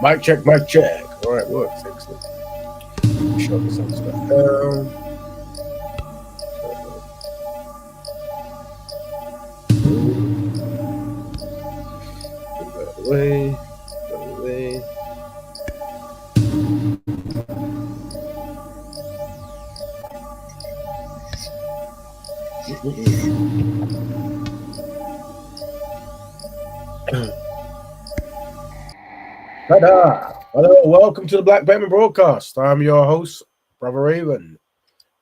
Mic check, mic check. All right, works. Excellent. Shut this other stuff down. Move that away. That away. Ta-da! Hello, welcome to the Black Betterment broadcast. I'm your host, Brother Raven.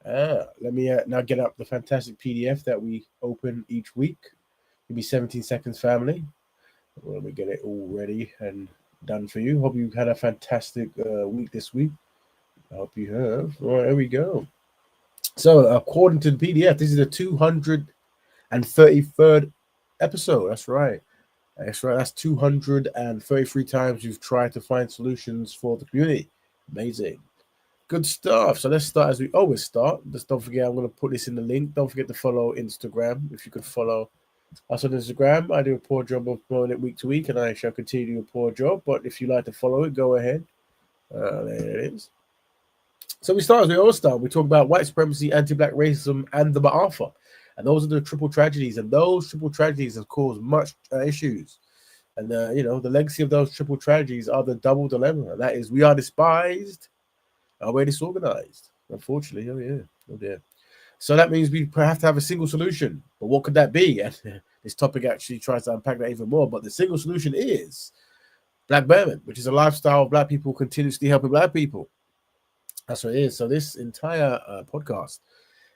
Let me now get up the fantastic PDF that we open each week. Give me 17 seconds, family. Let me get it all ready and done for you. Hope you had a fantastic week this week. I hope you have. All right, here we go. So, according to the PDF, this is the 233rd episode. That's right. That's 233 times you've tried to find solutions for the community. Amazing. Good stuff. So let's start as we always start. Just don't forget, I'm going to put this in the link. Don't forget to follow Instagram. If you could follow us on Instagram, I do a poor job of promoting it week to week, and I shall continue to do a poor job. But if you like to follow it, go ahead. There it is. So we start as we always start. We talk about white supremacy, anti-black racism, and the Ma'afa. And those are the triple tragedies. And those triple tragedies have caused much issues. And, the legacy of those triple tragedies are the double dilemma. And that is, we are despised, and we're disorganized. Unfortunately, oh dear. So that means we have to have a single solution. But what could that be? And this topic actually tries to unpack that even more. But the single solution is Black Betterment, which is a lifestyle of Black people continuously helping Black people. That's what it is. So this entire podcast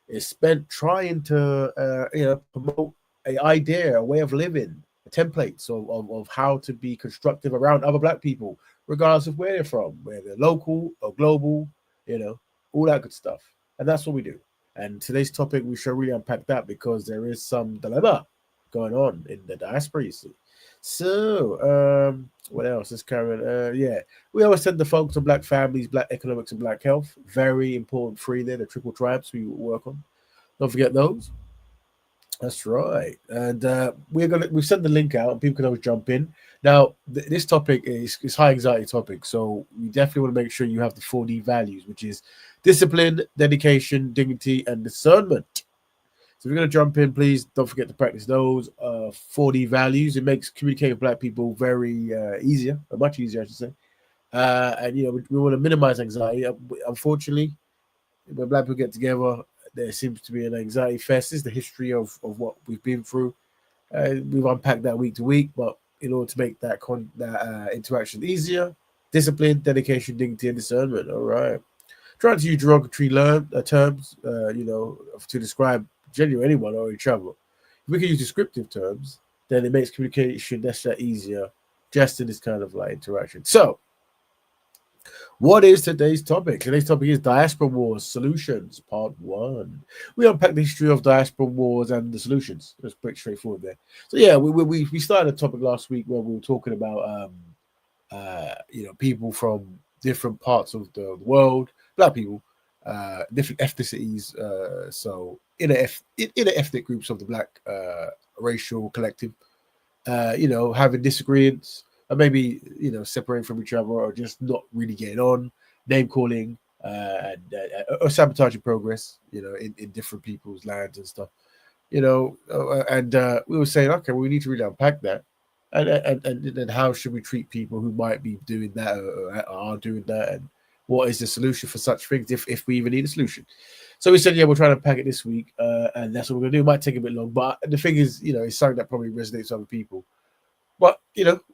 is spent trying to, promote an idea, a way of living, templates of how to be constructive around other Black people, regardless of where they're from, whether they're local or global, all that good stuff. And that's what we do. And today's topic, we shall really unpack that because there is some dilemma going on in the diaspora, you see. So, what else? Let's carry on. We always tend to focus on Black families, Black economics, and Black health. Very important three there, the triple tribes we work on. Don't forget those. That's right. And we've sent the link out and people can always jump in. Now, this topic is high anxiety topic. So you definitely want to make sure you have the 4D values, which is discipline, dedication, dignity, and discernment. So if you're going to jump in, please don't forget to practice those 4D values. It makes communicating with Black people very easier, or much easier, I should say. And, we want to minimize anxiety. Unfortunately, when Black people get together, there seems to be an anxiety fest. This is the history of what we've been through. We've unpacked that week to week, but in order to make that interaction easier, discipline, dedication, dignity, and discernment. All right. Trying to use derogatory terms, to describe generally anyone or each other. If we can use descriptive terms, then it makes communication that easier just in this kind of interaction. So, what is today's topic? Today's topic is Diaspora Wars Solutions, Part 1. We unpack the history of Diaspora Wars and the solutions. It's pretty straightforward there. So, we started a topic last week where we were talking about, people from different parts of the world, Black people, different ethnicities. So, inner ethnic groups of the Black racial collective, having disagreements. Or maybe, separating from each other or just not really getting on, name calling, or sabotaging progress, in different people's lands and stuff, and we were saying, okay, well, we need to really unpack that. And how should we treat people who might be doing that or are doing that? And what is the solution for such things if we even need a solution? So we said, we'll try to unpack it this week. And that's what we're going to do. It might take a bit long, but the thing is, it's something that probably resonates with other people. But,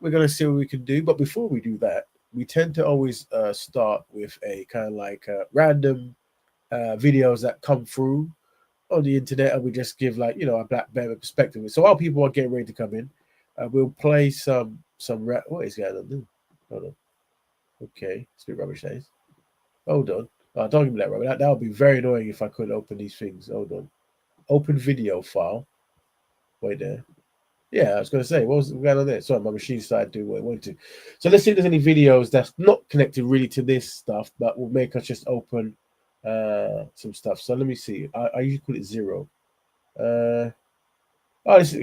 we're going to see what we can do. But before we do that, we tend to always start with a kind of random videos that come through on the internet. And we just give a Black Betterment perspective. So while people are getting ready to come in, we'll play some what is going on? Hold on. Okay. It's a bit rubbish, that is. Hold on. Oh, don't give me that rubbish. That would be very annoying if I couldn't open these things. Hold on. Open video file. Wait there. Yeah, I was going to say, what was going on there? Sorry, my machine started doing what it wanted to. So let's see if there's any videos that's not connected really to this stuff, but will make us just open some stuff. So let me see. I usually call it 0. This is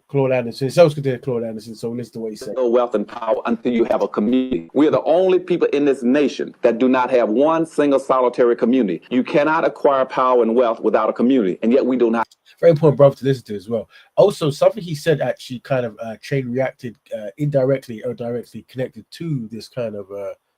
Claude Anderson. It's always good to hear Claude Anderson, so listen to what he said. No wealth and power until you have a community. We are the only people in this nation that do not have one single solitary community. You cannot acquire power and wealth without a community, and yet we do not. Very important, brother, to listen to as well. Also, something he said actually kind of chain reacted indirectly or directly connected to this kind of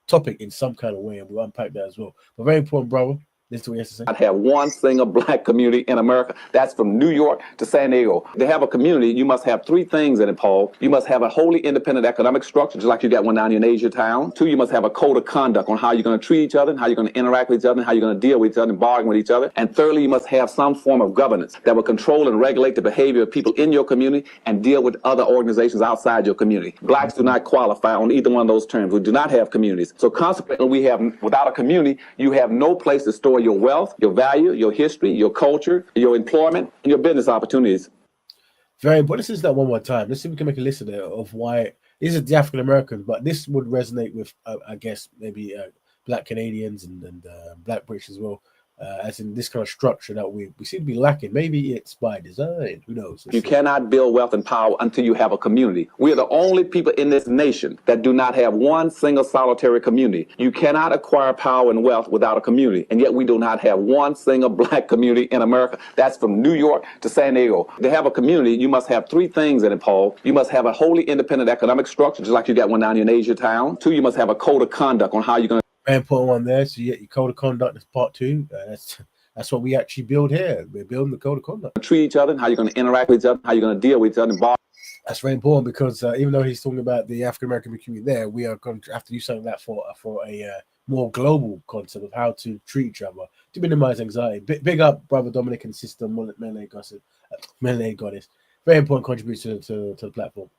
topic in some kind of way, and we'll unpack that as well. But very important, brother. Listen to what he has to say. Not have one single black community in America. That's from New York to San Diego. To have a community, you must have three things in it, Paul. You must have a wholly independent economic structure, just like you got one down in Asia town. Two, you must have a code of conduct on how you're going to treat each other, and how you're going to interact with each other, and how you're going to deal with each other and bargain with each other. And thirdly, you must have some form of governance that will control and regulate the behavior of people in your community and deal with other organizations outside your community. Blacks do not qualify on either one of those terms. We do not have communities. So consequently, without a community, you have no place to store your wealth, your value, your history, your culture, your employment, and your business opportunities. Very important. Let's listen to that one more time. Let's see if we can make a list of why this is the African Americans, but this would resonate with, I guess, maybe Black Canadians and Black British as well. As in this kind of structure that we seem to be lacking. Maybe it's by design. Who knows? You cannot build wealth and power until you have a community. We are the only people in this nation that do not have one single solitary community. You cannot acquire power and wealth without a community, and yet we do not have one single black community in America. That's from New York to San Diego. To have a community, you must have three things in it, Paul. You must have a wholly independent economic structure, just like you got one down in Asia town. Two, you must have a code of conduct on how you're going to. Very important one there. So you get your code of conduct. That's part two. That's what we actually build here. We're building the code of conduct. Treat each other, and how you're going to interact with each other, how you're going to deal with each other. And that's very important because even though he's talking about the African American community there, we are going to have to use something like that for a more global concept of how to treat each other to minimize anxiety. Big up, brother Dominic and sister Melee Goddess. Very important contribution to the platform.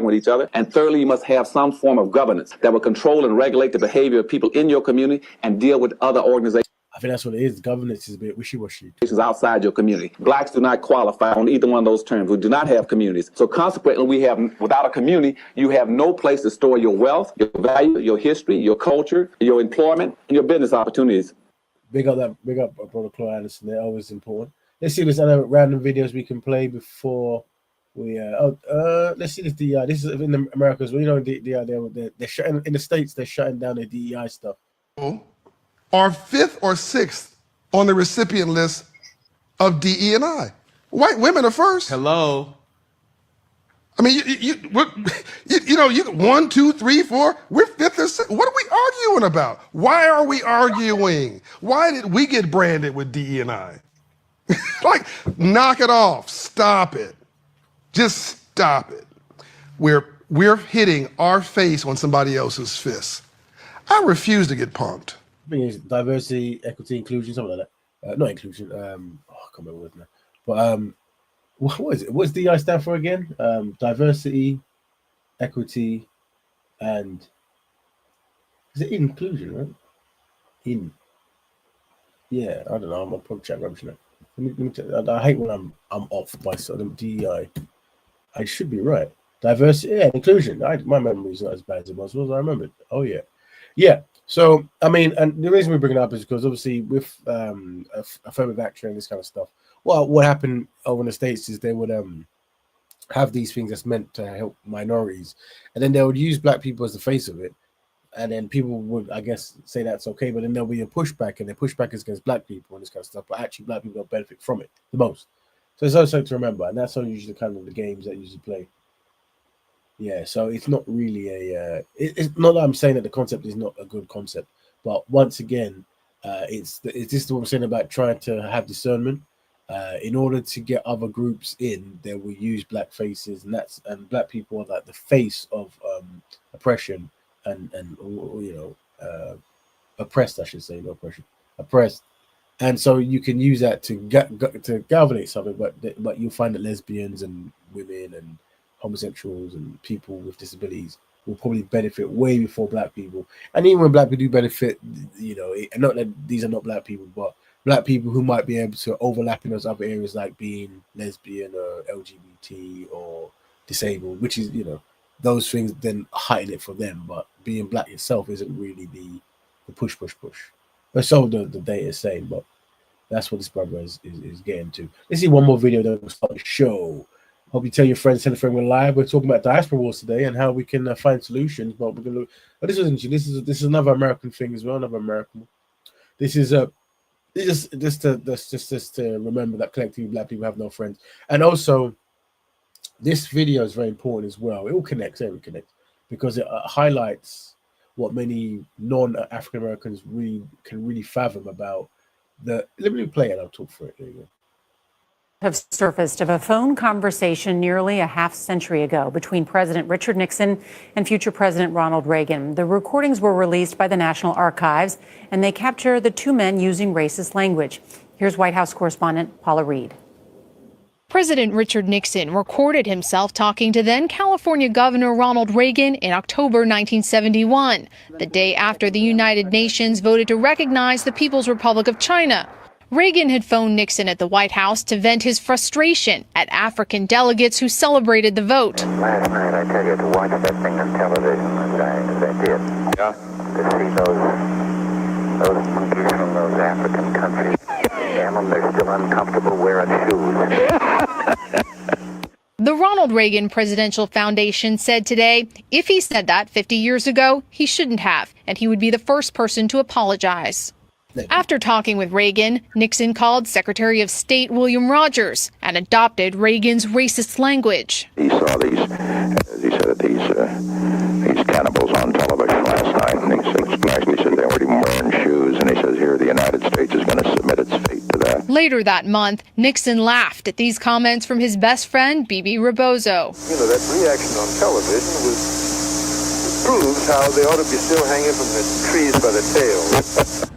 With each other. And thirdly, you must have some form of governance that will control and regulate the behavior of people in your community and deal with other organizations. I think that's what it is. Governance is a bit wishy-washy. Outside your community. Blacks do not qualify on either one of those terms. We do not have communities. So consequently, without a community, you have no place to store your wealth, your value, your history, your culture, your employment, and your business opportunities. Big up, brother Claude Anderson. They're always important. Let's see if there's other random videos we can play before we let's see this DEI. This is in the Americas. Well, you know, they're shutting in the States. They're shutting down the DEI stuff. Are fifth or sixth on the recipient list of DE&I. White women are first. Hello. I mean, you know, 1, 2, 3, 4. We're fifth or sixth. What are we arguing about? Why are we arguing? Why did we get branded with DE&I? Like, knock it off. Stop it. Just stop it. We're hitting our face on somebody else's fist. I refuse to get punked. I think it's diversity, equity, inclusion, something like that. Not inclusion. I can't remember what it is now. But what is it? What's DI stand for again? Diversity, equity, and is it inclusion? Right? Yeah, I don't know. I'm gonna probably chat rubbish now. I hate when I'm off by sort of DEI. I should be right. Diversity, yeah, inclusion. My memory is not as bad as it was. I remembered. Oh yeah. So I mean, and the reason we bring it up is because obviously with affirmative action and this kind of stuff. Well, what happened over in the States is they would have these things that's meant to help minorities, and then they would use black people as the face of it, and then people would, I guess, say that's okay, but then there'll be a pushback, and the pushback is against black people and this kind of stuff. But actually, black people don't benefit from it the most. So it's also to remember, and that's usually kind of the games that usually play. Yeah, so it's not really it's not that I'm saying that the concept is not a good concept, but once again, it's just what I'm saying about trying to have discernment. In order to get other groups in, they will use black faces, and black people are like the face of oppression and you know oppressed, I should say, not oppression, oppressed. And so you can use that to galvanate something, but you'll find that lesbians and women and homosexuals and people with disabilities will probably benefit way before black people. And even when black people do benefit, you know, not that these are not black people, but black people who might be able to overlap in those other areas, like being lesbian or LGBT or disabled, which is, you know, those things then heighten it for them. But being black itself isn't really the push. That's all the data is saying, but that's what this brother is getting to. Let's see one more video that will start the show. Hope you tell your friends, tell a friend we're live. We're talking about Diaspora Wars today and how we can find solutions. But we're gonna. But this isn't. This is another American thing as well. Another American. This is a. Just to remember that collectively Black people have no friends, and also this video is very important as well. It all connects, everything connects, because it highlights what many non-African Americans can really fathom about the. Let me play it. I'll talk for it. There you go. Have surfaced of a phone conversation nearly a half century ago between President Richard Nixon and future President Ronald Reagan. The recordings were released by the National Archives, and they capture the two men using racist language. Here's White House correspondent Paula Reed. President Richard Nixon recorded himself talking to then California Governor Ronald Reagan in October 1971, the day after the United Nations voted to recognize the People's Republic of China. Reagan had phoned Nixon at the White House to vent his frustration at African delegates who celebrated the vote. Last night, I tell you, to watch that thing on television as I did, to see those monkeys from those African countries, damn them, they're still uncomfortable wearing shoes. The Ronald Reagan Presidential Foundation said today, if he said that 50 years ago, he shouldn't have, and he would be the first person to apologize. After talking with Reagan, Nixon called Secretary of State William Rogers and adopted Reagan's racist language. He saw these, as he said, these cannibals on television last night, and he said they weren't even wearing shoes, and he says here the United States is going to submit its fate to that. Later that month, Nixon laughed at these comments from his best friend, Bibi Rebozo. You know, that reaction on television proves how they ought to be still hanging from the trees by the tail.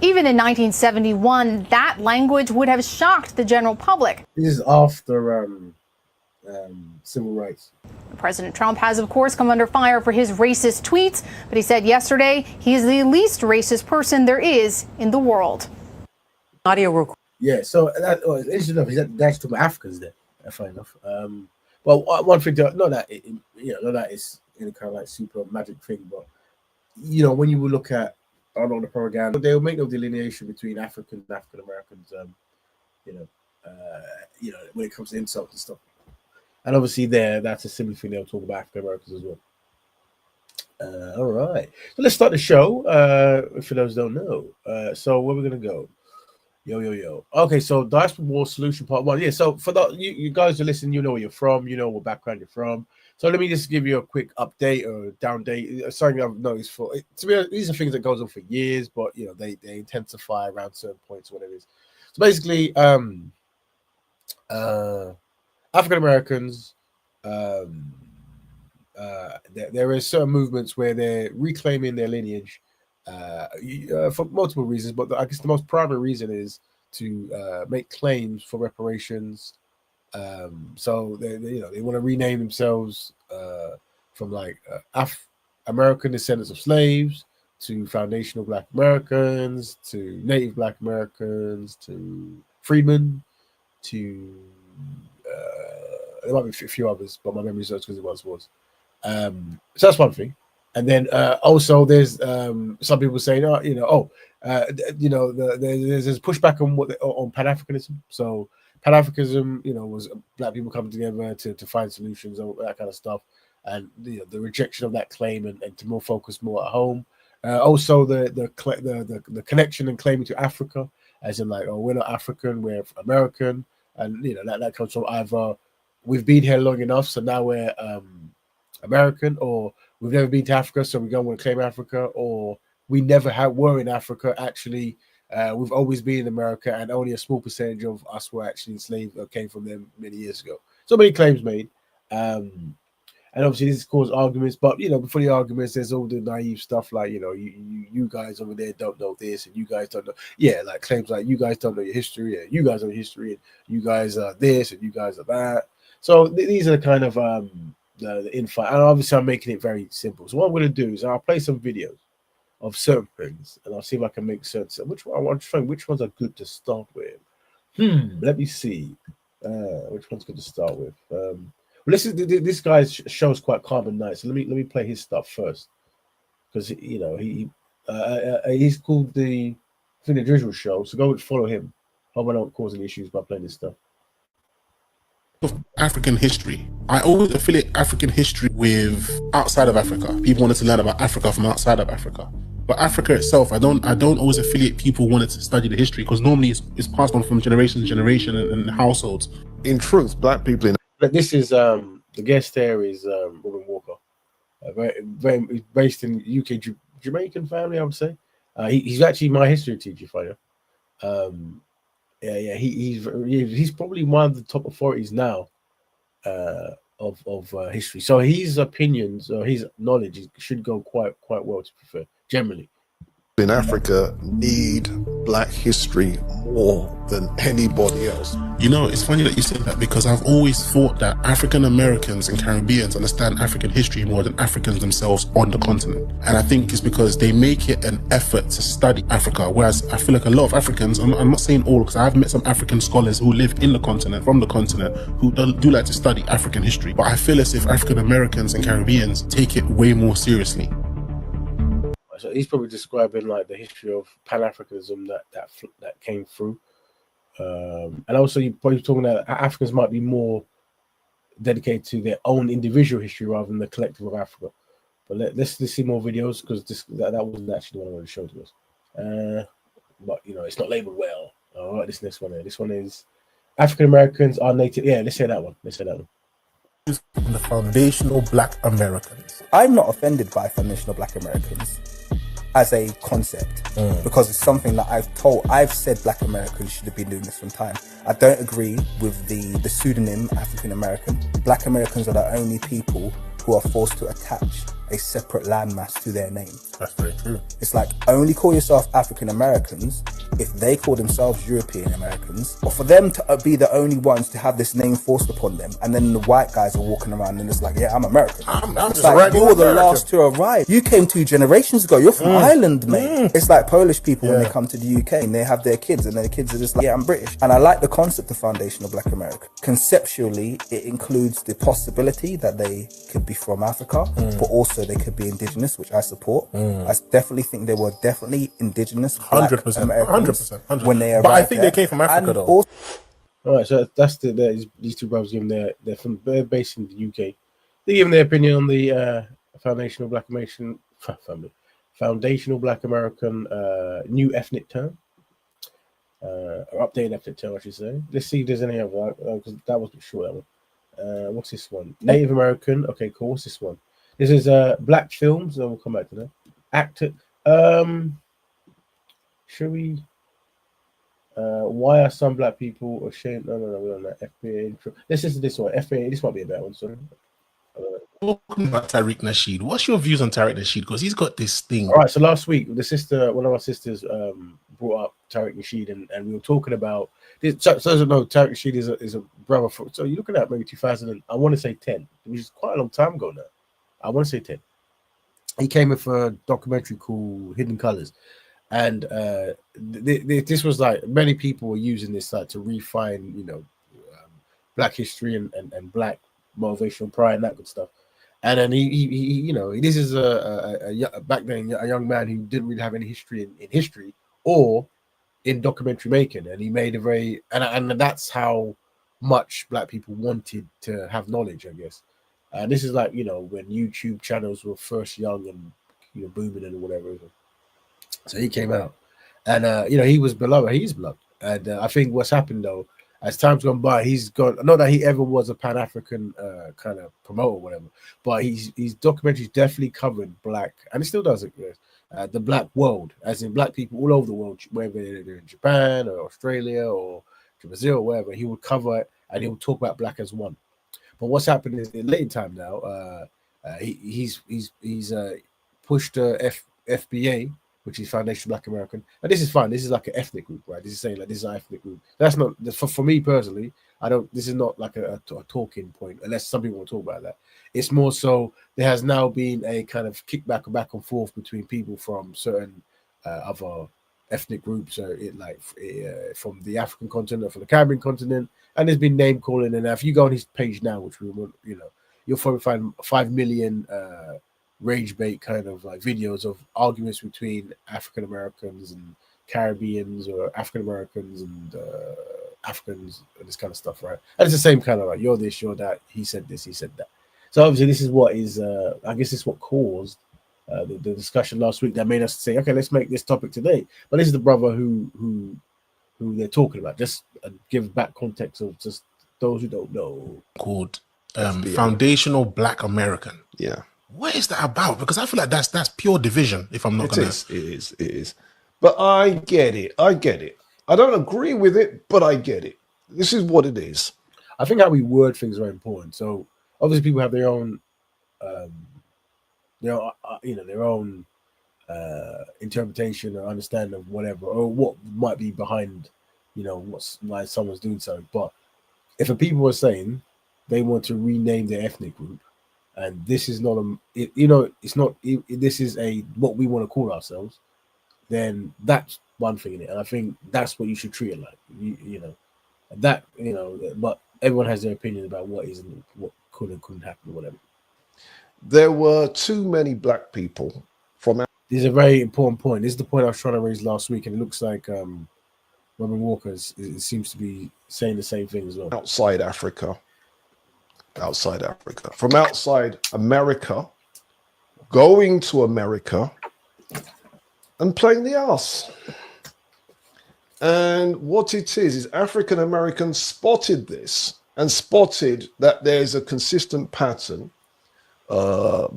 Even in 1971, that language would have shocked the general public. This is after civil rights. President Trump has, of course, come under fire for his racist tweets, but he said yesterday he is the least racist person there is in the world. Audio record. Yeah, so that was interesting enough. He's that's to my Africans there. Fair enough. Well, one thing, not that it's any kind of like super magic thing, but when you look at the propaganda, they will make no delineation between Africans and African Americans. When it comes to insults and stuff, and obviously that's a similar thing they'll talk about African Americans as well. All right, so let's start the show. For those who don't know, so where we're gonna go? Yo. Okay, so Diaspora Wars Solution Part 1. Yeah, so for you guys who listen, you know where you're from, you know what background you're from. So let me just give you a quick update or down date. Something I've noticed to be honest, these are things that goes on for years, but they intensify around certain points or whatever it is. So basically, African Americans, there are certain movements where they're reclaiming their lineage for multiple reasons, but I guess the most primary reason is to make claims for reparations. So they want to rename themselves from like American descendants of slaves to foundational Black Americans to Native Black Americans to freedmen to there might be a few others, but my memory is not as good as it once was. So that's one thing. And then also there's some people saying, there's pushback on Pan-Africanism. So Pan-Africanism, was Black people coming together to find solutions, all that kind of stuff, and the rejection of that claim and to more focus more at home. Also the connection and claiming to Africa, as in like, we're not African, we're American, and that comes from either we've been here long enough, so now we're American, or we've never been to Africa, so we don't want to claim Africa, or we never were in Africa. Actually, we've always been in America, and only a small percentage of us were actually enslaved or came from them many years ago. So many claims made, and obviously this caused arguments. But before the arguments, there's all the naive stuff like you guys over there don't know this, and you guys don't know. Yeah, like claims like you guys don't know your history, and you guys know your history, and you guys are this, and you guys are that. So these are the kind of the infight, and obviously I'm making it very simple. So what I'm going to do is I'll play some videos of certain things, and I'll see if I can make sense. Which ones are good to start with? Let me see. Which one's good to start with? Well, this guy's show's quite calm and nice. So let me play his stuff first, because he's called the Drizzle Show. So go and follow him. Hope I don't cause any issues by playing this stuff. of African history, I always affiliate African history with outside of Africa. People wanted to learn about Africa from outside of Africa. But Africa itself, I don't always affiliate people wanted to study the history, because normally it's passed on from generation to generation and households. In truth, black people in But this is the guest there is Robin Walker, he's based in UK, Jamaican family, I would say. He's actually my history teacher, if I know. He's probably one of the top authorities now of history. So his opinions or his knowledge should go quite well, to be fair, generally. Africa need black history more than anybody else. You know, it's funny that you said that, because I've always thought that African Americans and Caribbeans understand African history more than Africans themselves on the continent. And I think it's because they make it an effort to study Africa, whereas I feel like a lot of Africans, I'm not saying all, because I've met some African scholars who live in the continent, from the continent, who do like to study African history. But I feel as if African Americans and Caribbeans take it way more seriously. So he's probably describing like the history of Pan-Africanism that came through, and also you're probably talking that Africans might be more dedicated to their own individual history rather than the collective of Africa. But let's see more videos, because that wasn't actually the one I wanted to show to us. But you know, it's not labeled well. All right, this next one here. This one is African Americans are native. Yeah, let's say that one. The foundational Black Americans. I'm not offended by foundational Black Americans as a concept, because it's something that I've said Black Americans should have been doing this from time. I don't agree with the pseudonym African American. Black Americans are the only people who are forced to attach a separate landmass to their name. That's very true. It's like, only call yourself African Americans if they call themselves European Americans, or for them to be the only ones to have this name forced upon them, and then the white guys are walking around and it's like, yeah, I'm American. I'm it's just like, you were the American. last to arrive. You came 2 generations ago. You're from Ireland, mate. It's like Polish people when they come to the UK and they have their kids, and their kids are just like, yeah, I'm British. And I like the concept of foundational Black America. Conceptually, it includes the possibility that they could be from Africa, but also they could be indigenous, which I support. I definitely think they were definitely indigenous Black 100%, Americans 100%. when they arrived. But I think there. they came from Africa, though. Also, All right, so that's these two brothers giving they're based in the UK. They give their opinion on the foundational Black American new ethnic term, or updated ethnic term, I should say. Let's see if there's any other, because that was a bit short. That one. What's this one? Native American. Okay, cool. What's this one? This is Black films. So we'll come back to that. Actor. Should we? Why are some Black people ashamed? No, we're on that FBA intro. Let's listen to this one. FBA. This might be a better one. Sorry. Talking about Tariq Nasheed, what's your views on Tariq Nasheed? Because he's got this thing. All right. So last week, one of our sisters, brought up Tariq Nasheed, and we were talking about this. So no, Tariq Nasheed is a brother. So you're looking at maybe 2000. I want to say 10, which is quite a long time ago now. I want to say 10. He came with a documentary called Hidden Colors. And this was like, many people were using this like to refine, Black history and Black motivational pride and that good stuff. And then he this is back then a young man who didn't really have any history in history or in documentary making, and he made a very and that's how much Black people wanted to have knowledge, I guess. And this is like when YouTube channels were first young and booming and whatever. So he came out, and he was beloved. He's beloved, and I think what's happened though, as time's gone by, he's gone. Not that he ever was a Pan-African kind of promoter or whatever, but his documentaries definitely covered Black, and it still does it. The Black world, as in Black people all over the world, whether they're in Japan or Australia or Brazil or wherever, he would cover it and he would talk about Black as one. But what's happened is in late time now, he's pushed FBA, which is Foundation Black American, and this is fine. This is like an ethnic group, right? This is saying like this is an ethnic group. That's not for me personally. I don't. This is not like a talking point, unless some people want to talk about that. It's more so there has now been a kind of kickback back and forth between people from certain other ethnic groups, from the African continent or from the Caribbean continent, and there's been name calling. And if you go on his page now, which we will, you'll probably find 5 million rage bait kind of like videos of arguments between African Americans and Caribbeans, or African Americans and Africans and this kind of stuff, right? And it's the same kind of like you're this, you're that. He said this, he said that. So obviously, this is what is. I guess this is what caused the discussion last week that made us say, okay, let's make this topic today. But this is the brother who they're talking about. Just give back context of just those who don't know. Called Foundational Black American. Yeah. What is that about? Because I feel like that's pure division. If I'm not gonna, it is. But I get it. I don't agree with it, but I get it. This is what it is. I think how we word things is very important. So obviously, people have their own, their own interpretation or understanding of whatever, or what might be behind, what's like someone's doing so. But if a people are saying they want to rename their ethnic group, and this is not it's not. This is what we want to call ourselves. Then that's one thing in it, and I think that's what you should treat it like. But everyone has their opinion about what is and what could and couldn't happen or whatever. There were too many black people from. This is a very important point. This is the point I was trying to raise last week, and it looks like Robin Walker it seems to be saying the same thing as well. Outside Africa, from outside America, going to America and playing the ass. And what it is African Americans spotted this and spotted that there's a consistent pattern.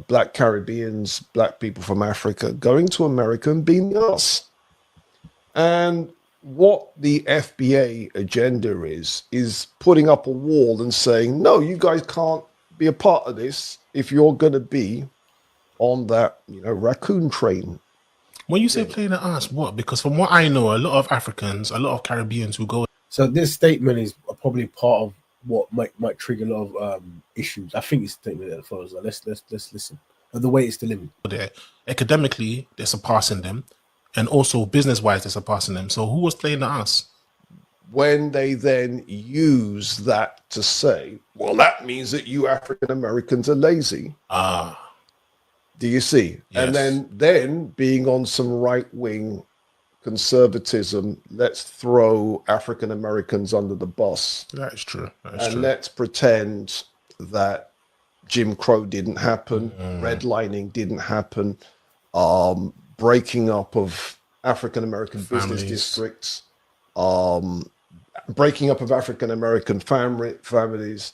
Black Caribbeans, black people from Africa going to America and being the ass. And what the FBA agenda is putting up a wall and saying, no, you guys can't be a part of this if you're going to be on that, raccoon train. When you say playing the ass, what? Because from what I know, a lot of Africans, a lot of Caribbeans who go. So this statement is probably part of what might trigger a lot of issues. I think it's a statement that follows. Let's listen. The way it's delivered. Academically, they're surpassing them. And also business-wise, they're surpassing them. So who was playing the ass? When they then use that to say, well, that means that you African Americans are lazy. Do you see? Yes. And then being on some right-wing conservatism, let's throw African Americans under the bus. That is true. Let's pretend that Jim Crow didn't happen, redlining didn't happen, breaking up of African American business districts, breaking up of African American families.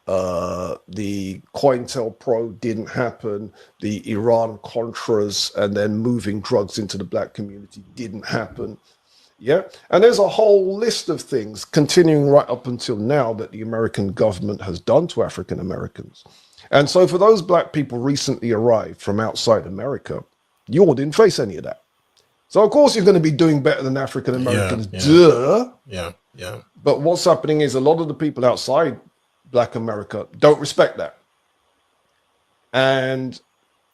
The COINTELPRO didn't happen. The Iran Contras and then moving drugs into the black community didn't happen. Yeah. And there's a whole list of things continuing right up until now that the American government has done to African Americans. And so for those black people recently arrived from outside America, you all didn't face any of that. So of course you're going to be doing better than African Americans. Duh. Yeah. But what's happening is a lot of the people outside Black America don't respect that. And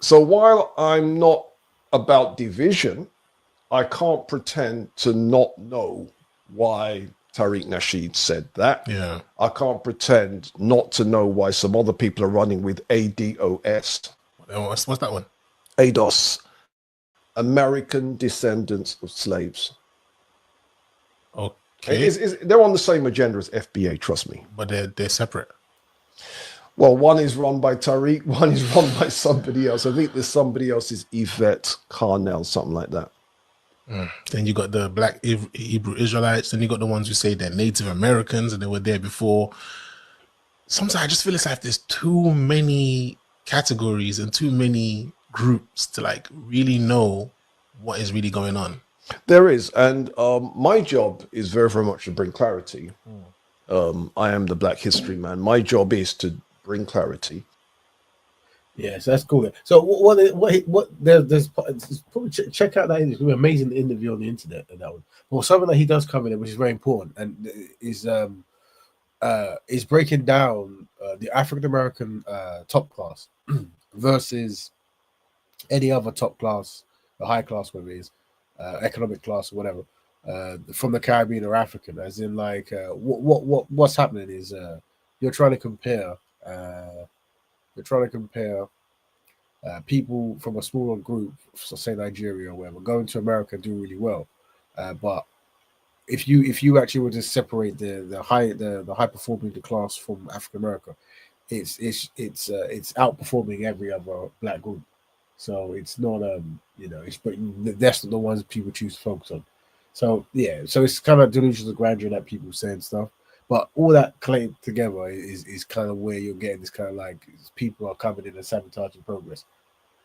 so while I'm not about division, I can't pretend to not know why Tariq Nasheed said that. Yeah. I can't pretend not to know why some other people are running with ADOS. What's that one? ADOS. American Descendants of Slaves. Okay. They're on the same agenda as FBA, trust me. But they're separate. Well, one is run by Tariq, one is run by somebody else. I think there's somebody else is Yvette Carnell, something like that. Then you got the black Hebrew Israelites. Then you got the ones who say they're Native Americans and they were there before. Sometimes I just feel it's like there's too many categories and too many groups to like really know what is really going on. There is, and my job is very, very much to bring clarity. I am the Black History Man. My job is to bring clarity. Yes, that's cool. So there's probably check out that interview, amazing interview on the internet and that one. Well, something that he does cover there, which is very important, and is breaking down the African American top class versus any other top class, or high class, whatever it is, economic class or whatever, from the Caribbean or African. As in, like, what's happening is you're trying to compare. People from a smaller group, so say Nigeria or whatever, going to America and do really well, but if you actually were to separate the high performing class from African America, it's outperforming every other black group. So it's not it's but that's not the ones people choose to focus on. So yeah, so it's kind of delusions of grandeur that people say and stuff. But all that claimed together is kind of where you're getting this kind of like people are coming in and sabotaging progress.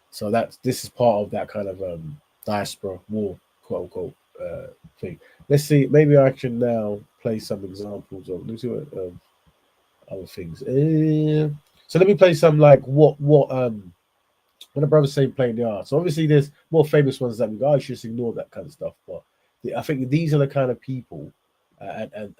So this is part of that kind of diaspora war, quote unquote, thing. Let's see. Maybe I can now play some examples of. Let's see what other things. So let me play some like what when the brothers say playing the art. So obviously there's more famous ones that we go. I should just ignore that kind of stuff. But I think these are the kind of people and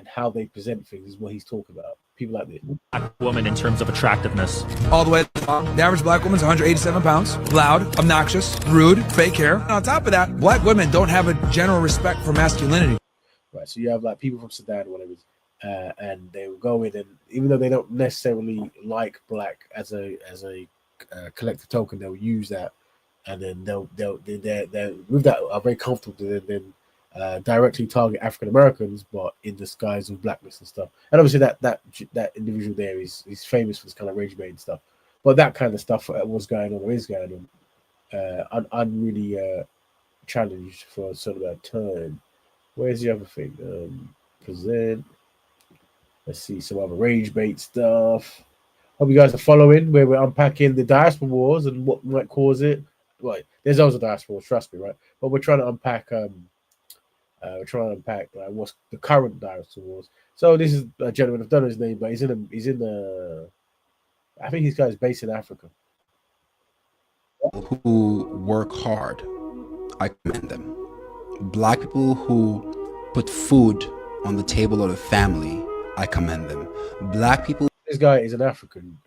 how they present things is what he's talking about. People like this. Black woman in terms of attractiveness. All the way to the top. The average black woman's 187 pounds, loud, obnoxious, rude, fake hair. And on top of that, black women don't have a general respect for masculinity. Right, so you have like people from Sudan or whatever, and they will go in, and even though they don't necessarily like black as a collective token, they'll use that, and then they're with that are very comfortable to then directly target African Americans, but in disguise of blackness and stuff. And obviously that individual there is famous for this kind of rage bait and stuff. But that kind of stuff was going on or is going on. I'm really challenged for sort of a turn. Where's the other thing? Present. Let's see some other rage bait stuff. Hope you guys are following where we're unpacking the diaspora wars and what might cause it. Right, there's always a diaspora wars, trust me, right? But we're trying to unpack what's the current diaspora wars. So this is a gentleman, I've done his name, but he's in the I think this guy's based in Africa. Who work hard, I commend them. Black people who put food on the table of the family, I commend them. Black people. This guy is an African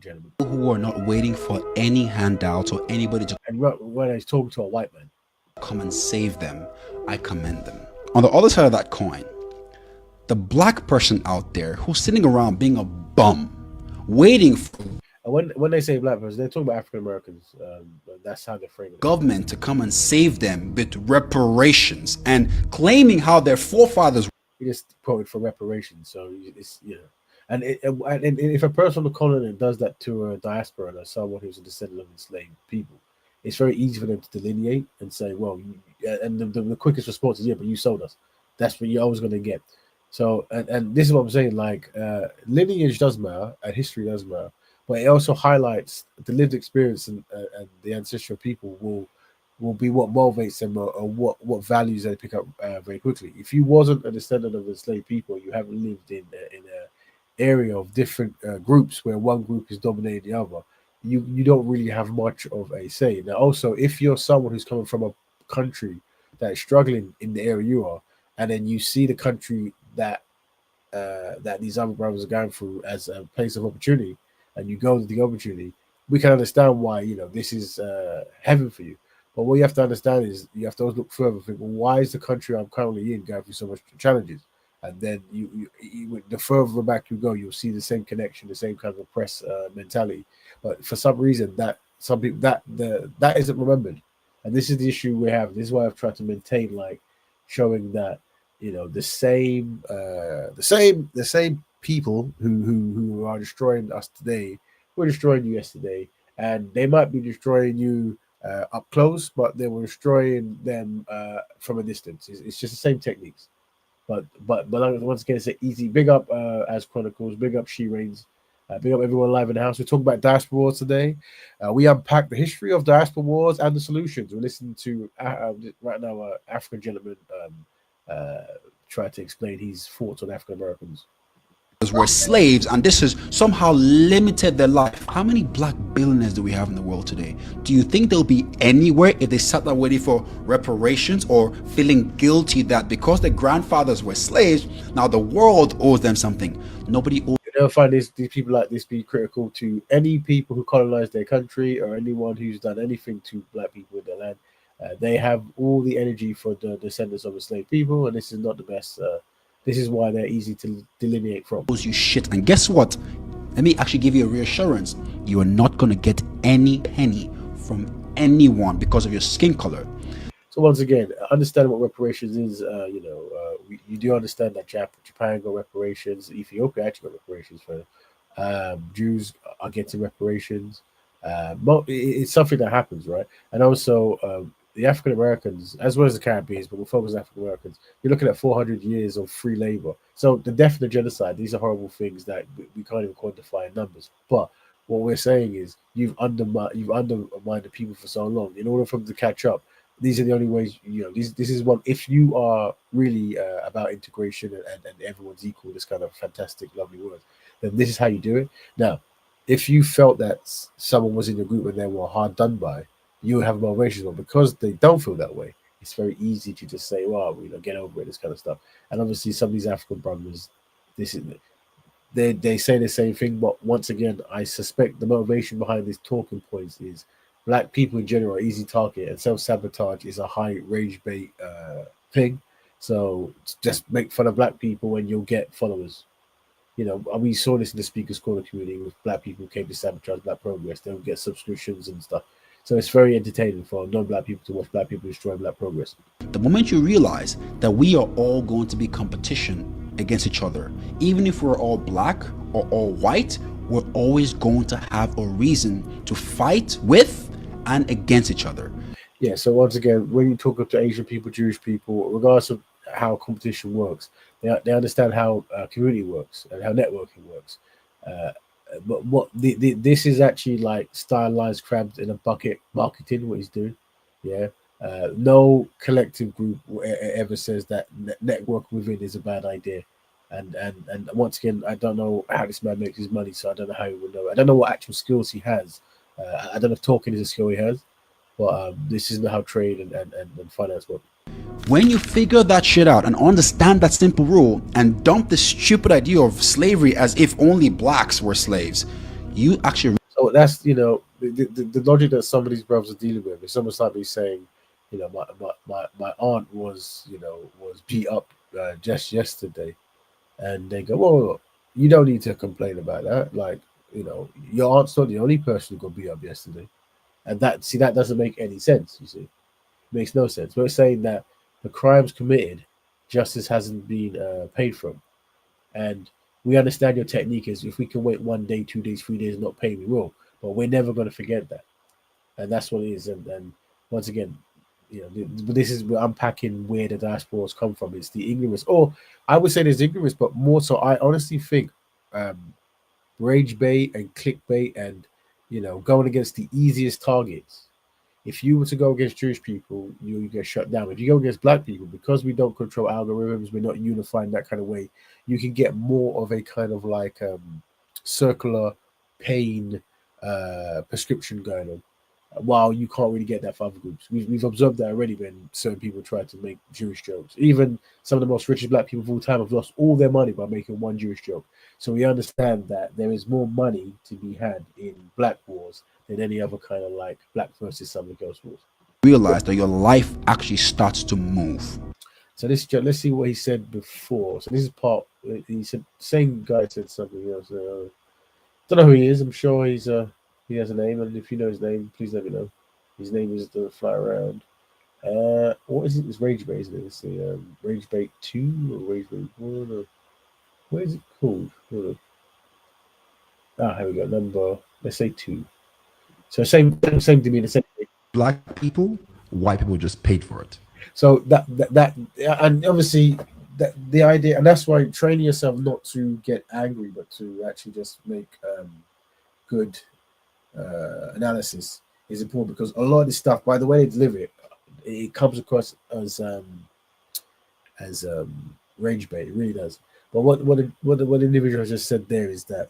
gentleman who are not waiting for any handouts or anybody to. And when he's talking to a white man, come and save them, I commend them. On the other side of that coin, the black person out there who's sitting around being a bum, waiting for. When they say black person, they're talking about African Americans. That's how they're framing it. Government to come and save them with reparations and claiming how their forefathers. He just quoted for reparations, so it's And if a person on the continent does that to a diaspora or someone who's a descendant of enslaved people, it's very easy for them to delineate and say, well, and the quickest response is, yeah, but you sold us. That's what you're always going to get. So, and this is what I'm saying, like lineage does matter and history does matter, but it also highlights the lived experience and the ancestral people will be what motivates them or what values they pick up very quickly. If you wasn't a descendant of enslaved people, you haven't lived in a area of different groups where one group is dominating the other, you don't really have much of a say. Now also, if you're someone who's coming from a country that is struggling in the area you are, and then you see the country that these other brothers are going through as a place of opportunity, and you go to the opportunity, we can understand why this is heaven for you. But what you have to understand is you have to always look further and think, well, why is the country I'm currently in going through so much challenges? And then you the further back you go, you'll see the same connection, the same kind of oppressed mentality. But for some reason, that some people that isn't remembered, and this is the issue we have. This is why I've tried to maintain, like, showing that the same people who are destroying us today were destroying you yesterday, and they might be destroying you up close, but they were destroying them from a distance. It's just the same techniques. But once again, it's easy. Big up As Chronicles, big up She Reigns, big up everyone live in the house. We're talking about Diaspora Wars today. We unpack the history of Diaspora Wars and the solutions. We're listening to right now an African gentleman try to explain his thoughts on African Americans. Were slaves, and this has somehow limited their life. How many black billionaires do we have in the world today? Do you think they'll be anywhere if they sat there waiting for reparations or feeling guilty that because their grandfathers were slaves, now the world owes them something? Nobody owes. You never find these people like this be critical to any people who colonized their country or anyone who's done anything to black people in their land. They have all the energy for the descendants of enslaved people, and this is not the best. This is why they're easy to delineate from. You shit. And guess what? Let me actually give you a reassurance. You are not going to get any penny from anyone because of your skin color. So once again, understand what reparations is. You do understand that Japan got reparations. Ethiopia actually got reparations for Jews are getting reparations. It's something that happens, right? And also the African Americans, as well as the Caribbeans, but we'll focus on African Americans. You're looking at 400 years of free labor. So the death and the genocide, these are horrible things that we can't even quantify in numbers. But what we're saying is you've undermined the people for so long. In order for them to catch up, these are the only ways. This is one. If you are really about integration and everyone's equal, this kind of fantastic, lovely word, then this is how you do it. Now, if you felt that someone was in your group and they were hard done by, you would have motivation. But because they don't feel that way, it's very easy to just say, "Well, get over it," this kind of stuff. And obviously, some of these African brothers, this is they say the same thing, but once again, I suspect the motivation behind these talking points is black people in general are easy target, and self-sabotage is a high rage bait thing. So just make fun of black people and you'll get followers. We saw this in the Speakers Corner community with black people who came to sabotage black progress. They would get subscriptions and stuff. So it's very entertaining for non-black people to watch black people destroy black progress. The moment you realize that we are all going to be competition against each other, even if we're all black or all white, we're always going to have a reason to fight with and against each other. Yeah, so once again, when you talk up to Asian people, Jewish people, regardless of how competition works, they understand how community works and how networking works. But this is actually like stylized crabs in a bucket marketing, what he's doing. Yeah. No collective group ever says that network within is a bad idea. And once again, I don't know how this man makes his money, so I don't know how he would know. I don't know what actual skills he has. I don't know if talking is a skill he has, but this isn't how trade and finance work. When you figure that shit out and understand that simple rule and dump the stupid idea of slavery as if only blacks were slaves, you actually... So that's, the logic that some of these brothers are dealing with. It's almost like me saying, my aunt was beat up just yesterday. And they go, well, you don't need to complain about that. Like, your aunt's not the only person who got beat up yesterday. And that doesn't make any sense, you see. It makes no sense. We're saying that the crimes committed, justice hasn't been paid from. And we understand your technique is if we can wait 1 day, 2 days, 3 days and not pay, we will. But we're never going to forget that. And that's what it is. And once again, this is we're unpacking where the diasporas come from. It's the ignorance, or I would say there's ignorance, but more so, I honestly think rage bait and clickbait and going against the easiest targets. If you were to go against Jewish people, you get shut down. If you go against black people, because we don't control algorithms, we're not unified in that kind of way, you can get more of a kind of like circular pain prescription going on. While you can't really get that for other groups. We've observed that already when certain people try to make Jewish jokes. Even some of the most richest black people of all time have lost all their money by making one Jewish joke. So we understand that there is more money to be had in black wars than any other kind of like black versus something else wars. Realize that your life actually starts to move. So let's see what he said before. So this is part. He said same guy said something else. Don't know who he is. I'm sure he has a name, and if you know his name, please let me know. His name is the fly around. What is it? It's Rage Bait, isn't it? It's the Rage Bait 2 or Rage Bait 1 or what is it called? Here we go. Number, let's say 2. So same to me. The same thing. Black people, white people just paid for it. So that and obviously that the idea, and that's why training yourself not to get angry, but to actually just make good analysis is important, because a lot of this stuff, by the way they deliver it, it comes across as rage bait. It really does. But what the individual has just said there is that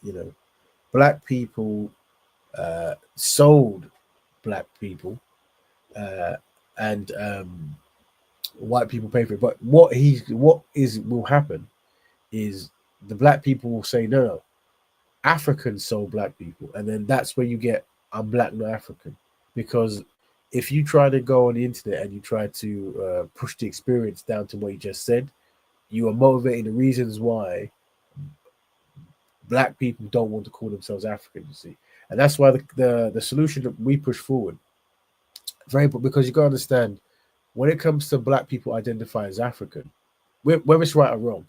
black people sold black people and white people pay for it. But what will happen is the black people will say no. Africans sold black people, and then that's where you get I'm black, not African. Because if you try to go on the internet and you try to push the experience down to what you just said, you are motivating the reasons why black people don't want to call themselves African, you see. And that's why the solution that we push forward, very important, because you got to understand when it comes to black people identify as African, whether it's right or wrong,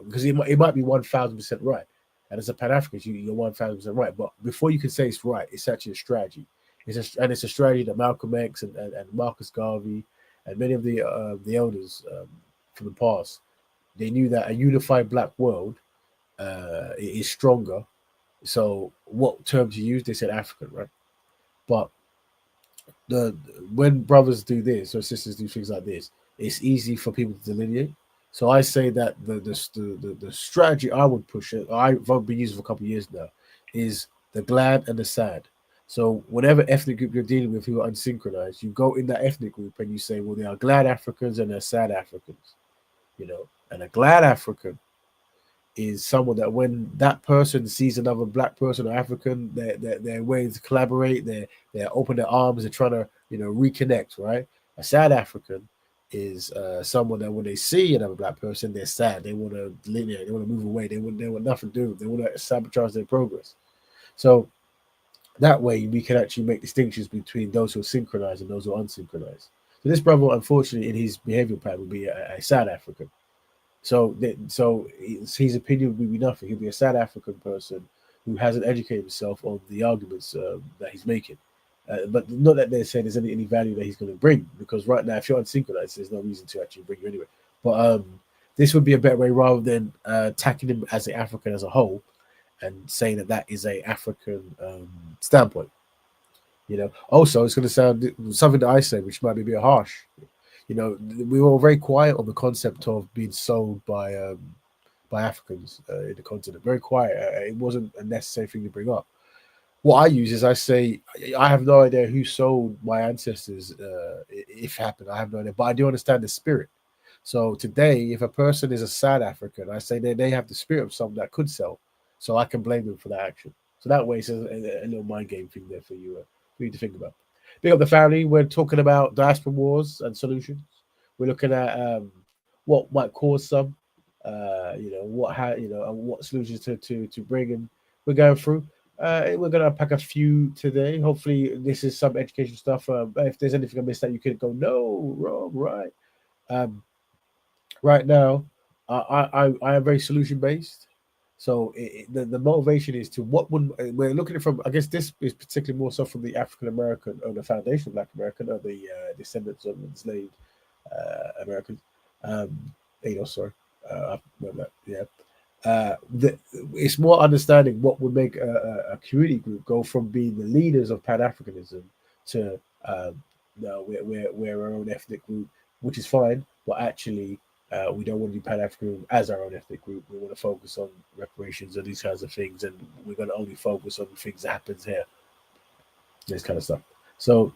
because it might be 1,000% right, and as a Pan African, you're 1,000% right. But before you can say it's right, it's actually a strategy. It's a strategy that Malcolm X and Marcus Garvey and many of the elders from the past, they knew that a unified black world is stronger. So what term to use? They said African, right? But when brothers do this or sisters do things like this, it's easy for people to delineate. So I say that the strategy I would push it, I've been using for a couple of years now, is the glad and the sad. So whatever ethnic group you're dealing with who are unsynchronized, you go in that ethnic group and you say, well, they are glad Africans and they're sad Africans, and a glad African is someone that when that person sees another black person or African, they're willing to collaborate, they're open their arms, they're trying to reconnect, right? A sad African is someone that when they see another black person, they're sad, they want to lineate, they want to move away, they want nothing to do, they want to sabotage their progress. So that way we can actually make distinctions between those who are synchronized and those who are unsynchronized. So this brother, unfortunately, in his behavioral pattern, would be a sad African. So his opinion would be nothing. He'll be a South African person who hasn't educated himself on the arguments that he's making. But not that they're saying there's any value that he's going to bring, because right now, if you're unsynchronized, there's no reason to actually bring you anyway. But this would be a better way rather than attacking him as an African as a whole and saying that is a African standpoint. Also, it's going to sound something that I say, which might be a bit harsh. We were very quiet on the concept of being sold by Africans in the continent. Very quiet. It wasn't a necessary thing to bring up. What I use is I say, I have no idea who sold my ancestors, if it happened. I have no idea, but I do understand the spirit. So today, if a person is a sad African, I say they have the spirit of someone that could sell. So I can blame them for that action. So that way, it's a little mind game thing there for you to think about. Big up the family. We're talking about Diaspora Wars and Solutions. We're looking at what might cause some, what solutions to bring, and we're going through. We're going to unpack a few today. Hopefully, this is some education stuff. If there's anything I missed out, you could go, no, wrong, right. Right now, I am very solution based. So the motivation is to we're looking at from, I guess this is particularly more so from the African American or the foundation of Black American or the descendants of enslaved Americans. It's more understanding what would make a community group go from being the leaders of Pan-Africanism to no, we're our own ethnic group, which is fine, but actually we don't want to do Pan-African as our own ethnic group. We want to focus on reparations and these kinds of things, and we're going to only focus on the things that happens here, this kind of stuff. So,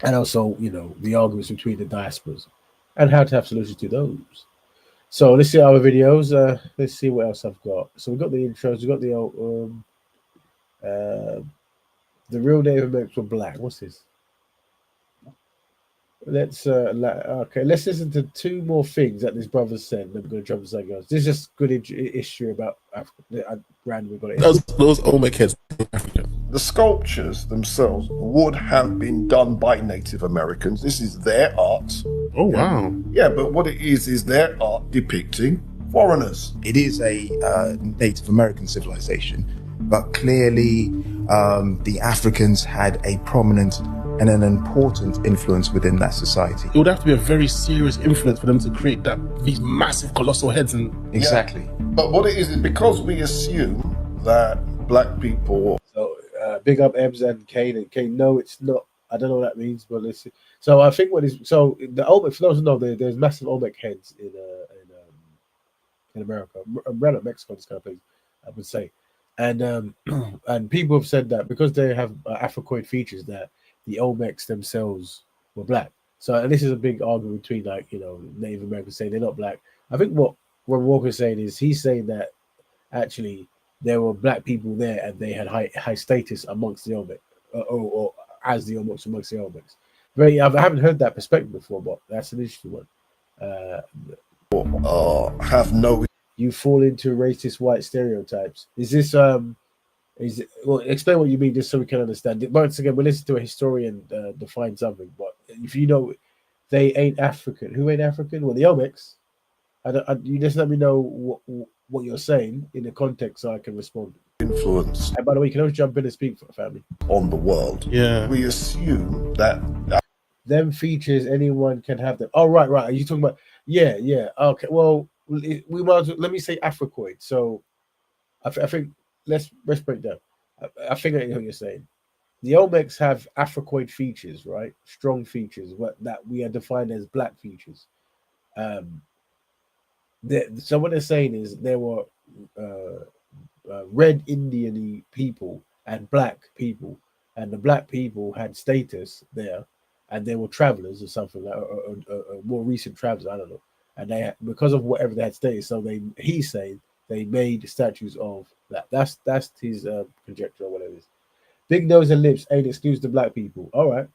and also, the arguments between the diasporas and how to have solutions to those. So let's see our videos. Let's see what else I've got. So we've got the intros. We've got the real Native Americans were black. What's this? Let's let's listen to two more things that this brother said, and then we're going to jump to something else. This is just good history about Africa. I randomly got it. Those Olmec heads are African. The sculptures themselves would have been done by Native Americans. This is their art. Oh, wow. Yeah, but what it is their art depicting foreigners. It is a Native American civilization, but clearly the Africans had a prominent and an important influence within that society. It would have to be a very serious influence for them to create these massive, colossal heads. Exactly. Yeah. But what it is because we assume that black people... So, big up Ems and Kane. And Kane, no, it's not. I don't know what that means, but let's see. So I think the Olmec, for those who know, there's massive Olmec heads in America, around Mexico, this kind of thing, I would say. And and people have said that because they have Africoid features, that the Olmecs themselves were black. So, and this is a big argument between Native Americans saying they're not black. I think what Ron Walker's saying is he's saying that actually there were black people there and they had high status amongst the Olmec, or as the Olmecs amongst the Olmecs. I haven't heard that perspective before, but that's an interesting one. Have no. You fall into racist white stereotypes. Is this explain what you mean just so we can understand. Once again, we listen to a historian define something, but if you know they ain't African. Who ain't African? Well, the Olmecs. You just let me know what you're saying in the context so I can respond. Influence. And by the way, you can always jump in and speak for the family. On the world. Yeah. We assume that them features, anyone can have them. Oh, right. Are you talking about? Yeah. Okay. Well, we might as well, let me say Africoid. So I think let's break down. I think I know what you're saying. The Olmecs have Africoid features, right? Strong features, that we are defined as black features. So what they're saying is there were red Indian people and black people, and the black people had status there, and they were travelers or something like more recent travelers. I don't know, and they because of whatever they had status. So he's saying they made statues of that. That's his conjecture or whatever it is. Big nose and lips ain't exclusive to black people. All right.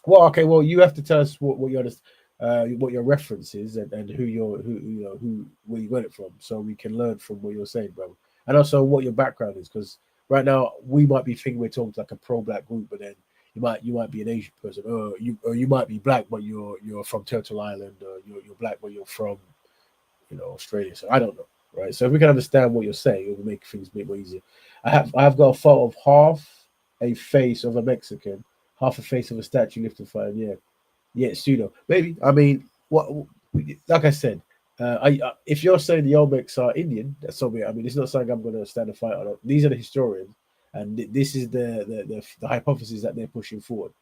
Well, okay. Well, you have to tell us what your reference is and who where you got it from, so we can learn from what you're saying, bro. And also what your background is, because right now we might be thinking we're talking like a pro-black group, but then you might be an Asian person, or you might be black, but you're from Turtle Island, or you're black, but you're from Australia. So I don't know, right? So if we can understand what you're saying, it will make things a bit more easier. I've got a photo of half a face of a Mexican, half a face of a statue lifted fire. Yeah, pseudo. Maybe. I mean, what? Like I said, if you're saying the Olmecs are Indian, that's so weird. I mean, it's not something I'm going to stand a fight on. These are the historians, and this is the hypothesis that they're pushing forward,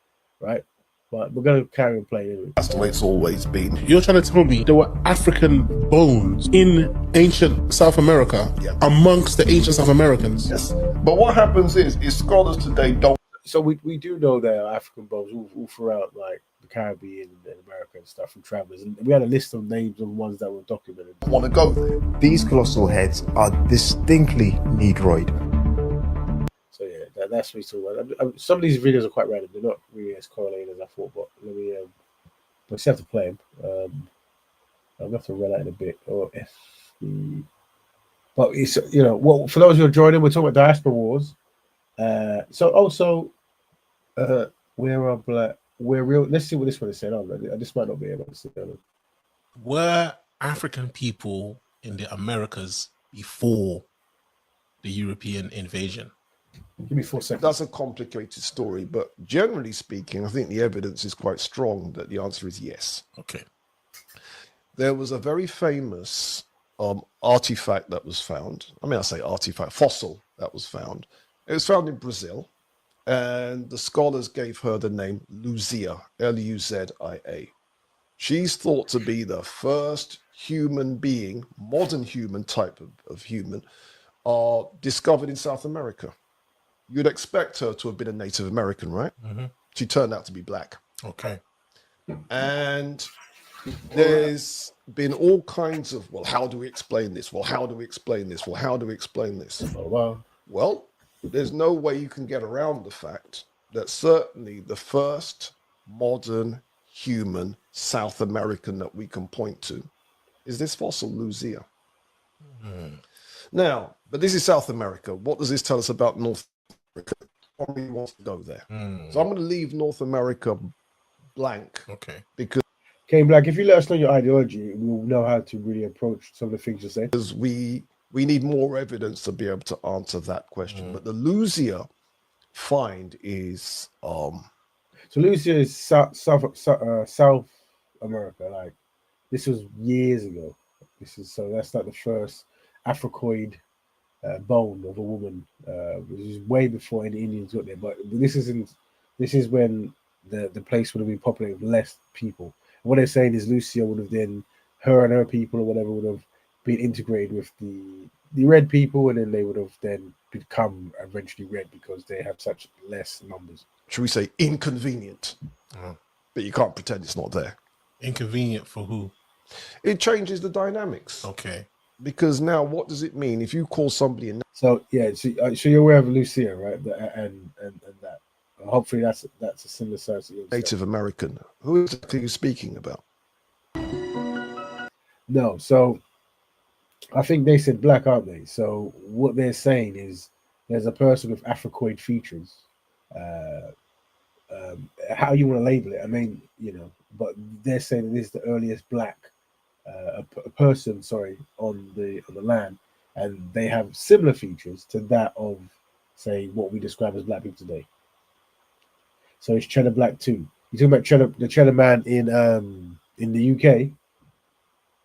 right? But we're going to carry on playing anyway. That's the way it's always been. You're trying to tell me there were African bones in ancient South America amongst the ancient South Americans? Yes. But what happens is scholars today don't. So we do know there are African bones all throughout, like the Caribbean and America and stuff, from travelers, and we had a list of names of ones that were documented. Want to go there? These colossal heads are distinctly Negroid. So yeah, that's what we're talking about. Some of these videos are quite random; they're not really as correlated as I thought. But let me we still have to play them. I'm going to run out in a bit. Or but it's well, for those who are joining, we're talking about Diaspora Wars. So also, we're black. We're real. Let's see what this one is saying. This might not be able to see. Were African people in the Americas before the European invasion? Give me 4 seconds. That's a complicated story, but generally speaking, I think the evidence is quite strong that the answer is yes. Okay. There was a very famous artifact that was found. I mean, I say artifact, fossil that was found. It was found in Brazil, and the scholars gave her the name Luzia, Luzia. She's thought to be the first human being, modern human type of human, discovered in South America. You'd expect her to have been a Native American, right? Mm-hmm. She turned out to be black. Okay. And there's been all kinds of, well, how do we explain this? Well, how do we explain this? Well, how do we explain this? Oh, wow. Well, there's no way you can get around the fact that certainly the first modern human South American that we can point to is this fossil Luzia. Mm. Now, but this is South America. What does this tell us about North America? Nobody wants to go there. So I'm going to leave North America blank. Okay. Because Kane Black, if you let us know your ideology, we'll know how to really approach some of the things you're saying. Because we need more evidence to be able to answer that question. But the Luzia find is so Luzia is South America. Like, this was years ago. That's like the first Africoid bone of a woman, which is way before any Indians got there. But this is when the place would have been populated with less people. And what they're saying is Lucia would have then, her and her people or whatever would have been integrated with the red people, and then they would have then become eventually red because they have such less numbers. Should we say inconvenient? But you can't pretend it's not there. Inconvenient for who? It changes the dynamics. Okay. Because now, what does it mean if you call somebody a... So yeah, so you're aware of Lucia, right? And that. Hopefully that's a similar size to yours. Native American. Who exactly are you speaking about? No, so I think they said black, aren't they? So what they're saying is there's a person with Africoid features how you want to label it. I mean, but they're saying this is the earliest black a person, sorry, on the land, and they have similar features to that of, say, what we describe as black people today. So it's Cheddar Black too. You talking about the Cheddar Man in the UK?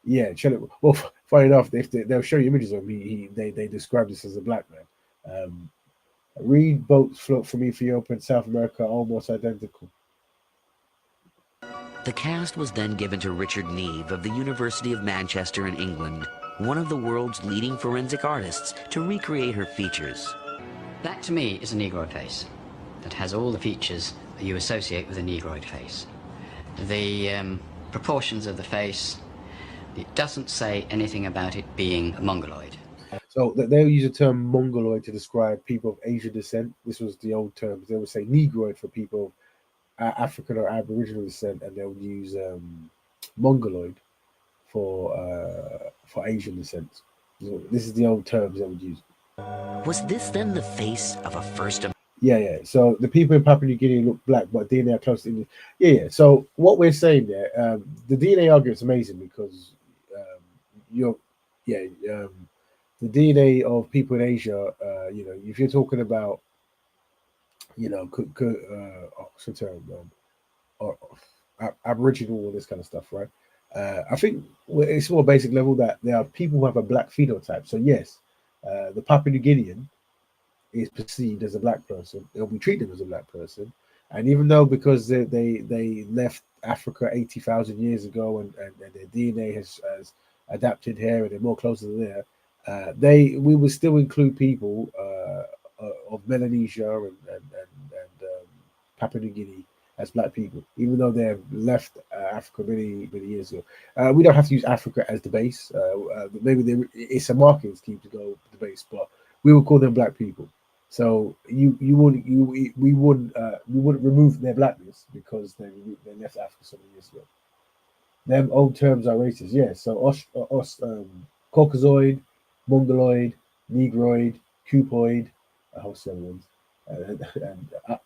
Yeah, Cheddar. Well, funny enough, they'll show you images of him. They describe this as a black man. Read boats float from Ethiopia and South America almost identical. The cast was then given to Richard Neve of the University of Manchester in England, one of the world's leading forensic artists, to recreate her features. That to me is a Negroid face that has all the features that you associate with a Negroid face. The proportions of the face, it doesn't say anything about it being Mongoloid. So they'll use the term Mongoloid to describe people of Asian descent. This was the old term. They would say Negroid for people of African or Aboriginal descent, and they'll use Mongoloid for Asian descent. So this is the old terms they would use. Was this then the face of a first? Yeah. So the people in Papua New Guinea look black, but DNA are close to Indian. Yeah. So what we're saying there, the DNA argument is amazing because the DNA of people in Asia, if you're talking about, Aboriginal, all this kind of stuff, right? I think it's more basic level that there are people who have a black phenotype. So yes, the Papua New Guinean is perceived as a black person. They'll be treated as a black person, and even though because they left Africa 80,000 years ago, and their DNA has adapted here, and they're more closer to there. We would still include people of Melanesia and Papua New Guinea as black people, even though they have left Africa many years ago. We don't have to use Africa as the base. Maybe it's a marketing scheme to go to the base, but we would call them black people. So we wouldn't remove their blackness because they left Africa so many years ago. Them old terms are racist, yeah. So Caucasoid, Mongoloid, Negroid, Cupoid, a whole seven ones, and I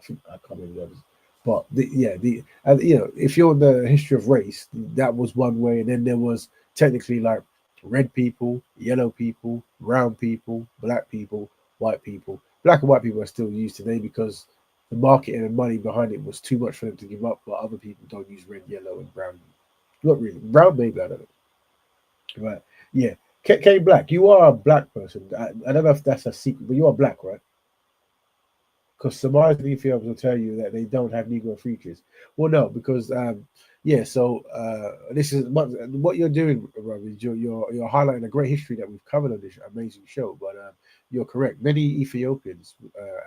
think I can't remember the others. But if you're in the history of race, that was one way, and then there was technically like red people, yellow people, brown people, black people, white people. Black and white people are still used today because the marketing and money behind it was too much for them to give up. But other people don't use red, yellow, and brown. Not really. Brown, maybe, I don't know. Right. Yeah. K Black, you are a black person. I don't know if that's a secret, but you are black, right? Because Somalis and Ethiopians will tell you that they don't have Negro features. Well, no, because so this is what you're doing, Robbie. You're highlighting a great history that we've covered on this amazing show. But you're correct. Many Ethiopians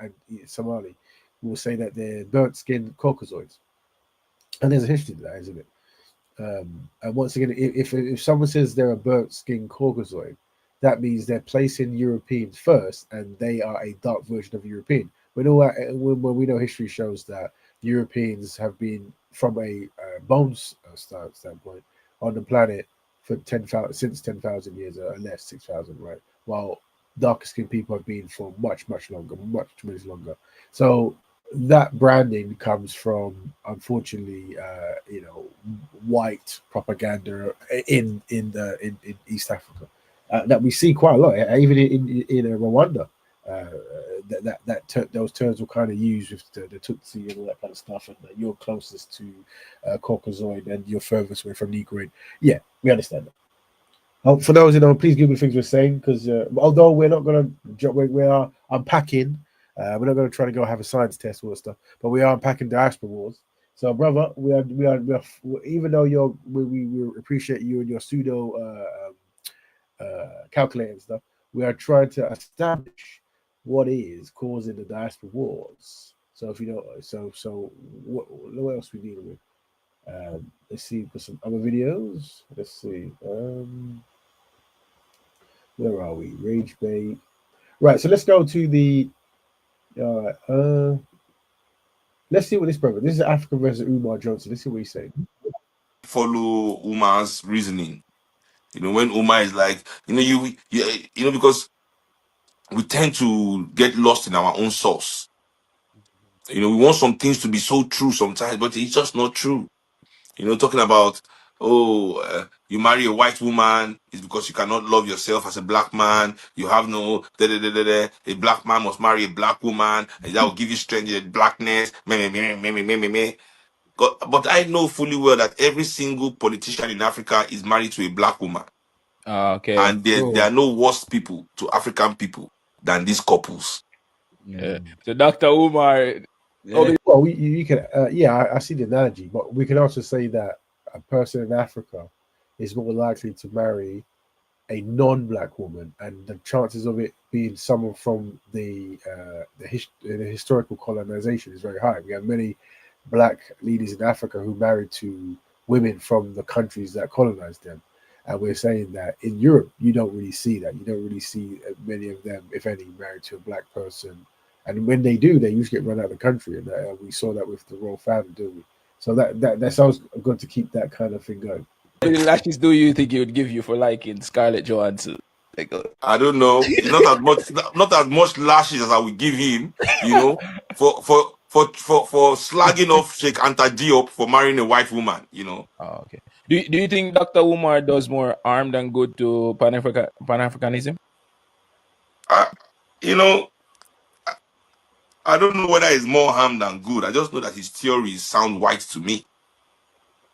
and Somali will say that they're burnt-skinned Caucasoids, and there's a history to that, isn't it? And once again, if someone says they're a burnt-skinned Caucasoid, that means they're placing Europeans first, and they are a dark version of European. When we know history shows that Europeans have been, from a bones standpoint, on the planet for since 10,000 years or less, 6,000, right? While darker skinned people have been for much longer, much longer. So that branding comes from, unfortunately, white propaganda in East Africa that we see quite a lot, even in Rwanda. Those terms were kind of used with the Tutsi and all that kind of stuff, and you're closest to Caucasoid and you're furthest away from Negroid. Yeah, we understand that. For those who don't, please Google things we're saying, because although we're not going to, we are unpacking. We're not going to try to go have a science test or all that stuff, but we are unpacking Diaspora Wars. So, brother, we are even though we appreciate you and your pseudo calculator and stuff, we are trying to establish what is causing the Diaspora Wars. So if you don't, so what else we dealing with? Let's see, for some other videos. Let's see. Where are we? Rage bait. Right. So let's go to the. Let's see what this brother. This is African versus Umar Johnson. Let's see what he's saying. Follow Umar's reasoning. When Umar is like, because we tend to get lost in our own source. You know, we want some things to be so true sometimes, but it's just not true. You know, talking about, you marry a white woman is because you cannot love yourself as a black man. You have no, a black man must marry a black woman, and that will give you strength in blackness. Me. But I know fully well that every single politician in Africa is married to a black woman. Okay. And there are no worse people to African people than these couples. So Dr. Umar, Well, you can, I see the analogy, but we can also say that a person in Africa is more likely to marry a non-black woman, and the chances of it being someone from the historical colonization is very high. We have many black leaders in Africa who married to women from the countries that colonized them, and we're saying that in Europe you don't really see that. You don't really see many of them, if any, married to a black person, and when they do, they usually get run out of the country, and we saw that with the royal family, didn't we? So that sounds good to keep that kind of thing going. how many lashes do you think he would give you for liking Scarlett Johansson? I don't know. It's not as much lashes as I would give him, you know, for slagging off Sheikh Anta Diop for marrying a white woman, you know. Oh, okay. Do you think Dr. Umar does more harm than good to Pan-Africanism? You know, I don't know whether it's more harm than good. I just know that his theories sound white to me.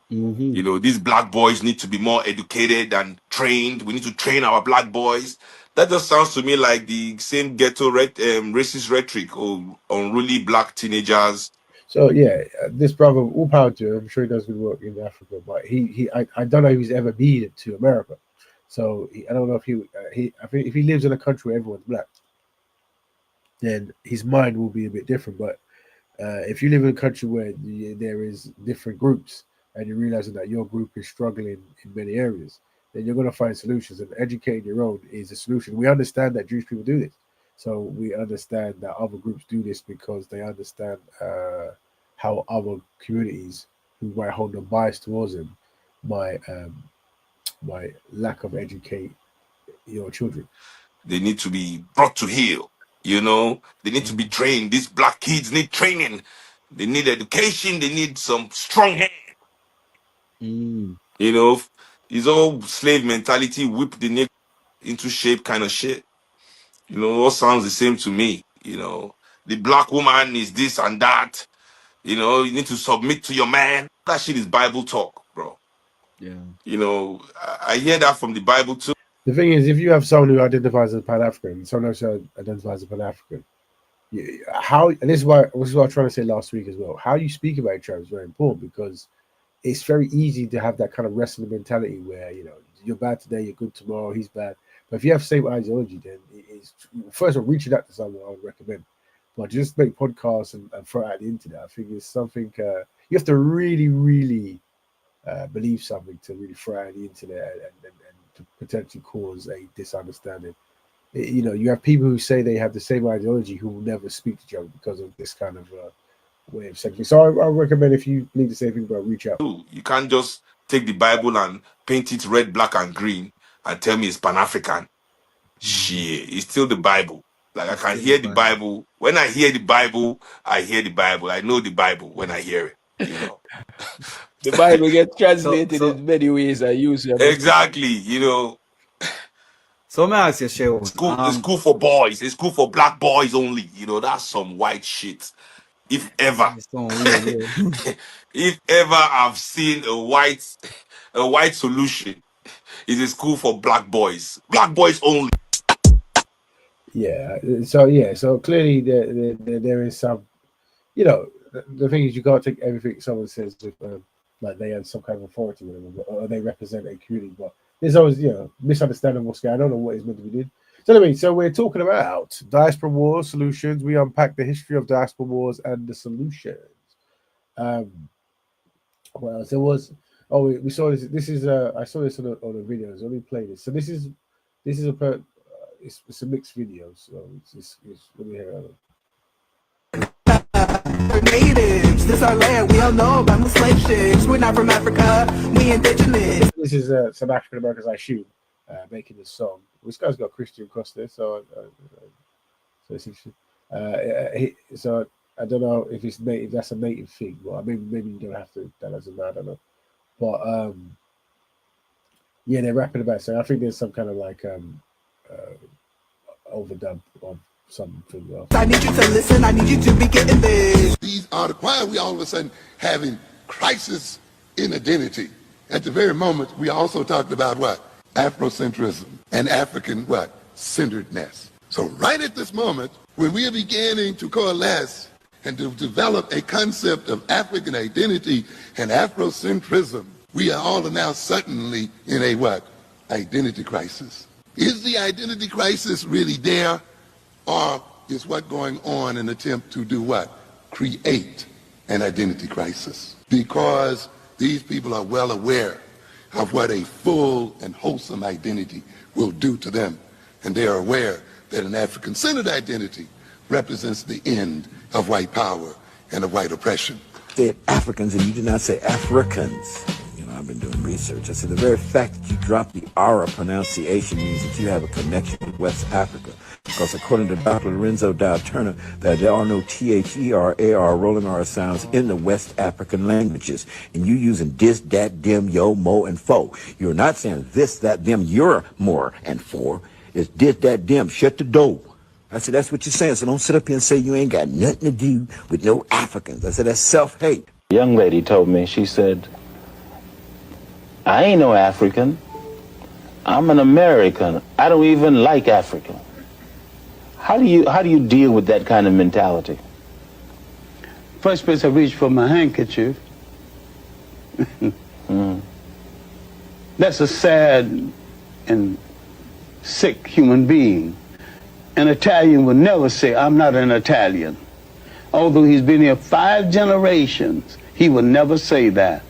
You know, these black boys need to be more educated and trained. We need to train our black boys. That just sounds to me like the same ghetto racist rhetoric of unruly black teenagers. So this brother, all power to him. I'm sure he does good work in Africa, but I don't know if he's ever been to America. So I don't know if I think if he lives in a country where everyone's black, then his mind will be a bit different. But if you live in a country where there is different groups, and you're realizing that your group is struggling in many areas, then you're going to find solutions. And educating your own is a solution. We understand that Jewish people do this, so we understand that other groups do this because they understand how other communities who might hold a bias towards them might lack of educate your children. They need to be brought to heel. You know, they need to be trained. These black kids need training. They need education. They need some strong hand. You know, it's all slave mentality, whip the neck into shape kind of shit. You know, all sounds the same to me. You know, the black woman is this and that. You know, you need to submit to your man. That shit is Bible talk, bro. Yeah. You know, I hear that from the Bible too. The thing is, if you have someone who identifies as Pan-African, someone else who identifies as Pan-African, and this is what I was trying to say last week as well. How you speak about each other is very important, because it's very easy to have that kind of wrestling mentality where, you know, you're bad today, you're good tomorrow, he's bad. But if you have the same ideology, then it's first of all, reaching out to someone I would recommend. But just make podcasts and throw it out the internet, I think it's something you have to really, really believe something to really throw it out the internet and to potentially cause a misunderstanding. You know, you have people who say they have the same ideology who will never speak to each other because of this kind of way of saying. So I recommend, if you need the same thing, but reach out. You can't just take the Bible and paint it red, black, and green and tell me it's Pan-African. Shit, it's still the Bible. Like, I can hear the Bible. When I hear the Bible, I hear the Bible. I know the Bible when I hear it, you know. The Bible gets translated in many ways. I use it. Exactly, you know. So let me ask you, Shehu. It's cool for boys. It's cool for black boys only. You know, that's some white shit. If ever, if ever I've seen a white solution, it is cool for black boys. Black boys only. So clearly there is some, you know, the thing is, you can't take everything someone says with like they have some kind of authority with them, or they represent a community. But there's always, you know, misunderstanding what's going on. I don't know what is meant to be done. So anyway, so we're talking about Diaspora Wars Solutions. We unpack the history of Diaspora Wars and the solutions. What else? There was, we saw this. This is I saw this on a video. Let me play this. So this is it's a mixed video. So it's let me hear it. Natives, this our land. We all know about the slave ships. We're not from Africa. We indigenous. This is some African Americans, I assume, making this song. This guy's got Christian across there, so it's interesting. So I don't know if it's native. That's a native thing. Well, maybe you don't have to. That doesn't matter. I don't know. But yeah, they're rapping about. So I think there's some kind of like overdub of something else. I need you to listen, I need you to be getting this. These are why are we all of a sudden having crisis in identity? At the very moment, we also talked about what? Afrocentrism and African what? Centeredness. So right at this moment, when we are beginning to coalesce and to develop a concept of African identity and Afrocentrism, we are all now suddenly in a what? Identity crisis. Is the identity crisis really there, or is what going on an attempt to do what? Create an identity crisis? Because these people are well aware of what a full and wholesome identity will do to them. And they are aware that an African-centered identity represents the end of white power and of white oppression. Said Africans and you did not say Africans. I've been doing research. I said the very fact that you drop the R pronunciation means that you have a connection with West Africa. Because according to Dr. Lorenzo Dow Turner, that there are no T-H-E-R-A-R rolling R sounds in the West African languages. And you using this, that, them, yo, mo, and fo. You're not saying this, that, them, you're more, and for. It's this, that, them. Shut the door. I said, that's what you're saying. So don't sit up here and say you ain't got nothing to do with no Africans. I said, that's self-hate. A young lady told me, she said, I ain't no African. I'm an American. I don't even like Africa. How do you deal with that kind of mentality? First place I reach for my handkerchief. That's a sad and sick human being. An Italian would never say, I'm not an Italian. Although he's been here 5 generations, he would never say that.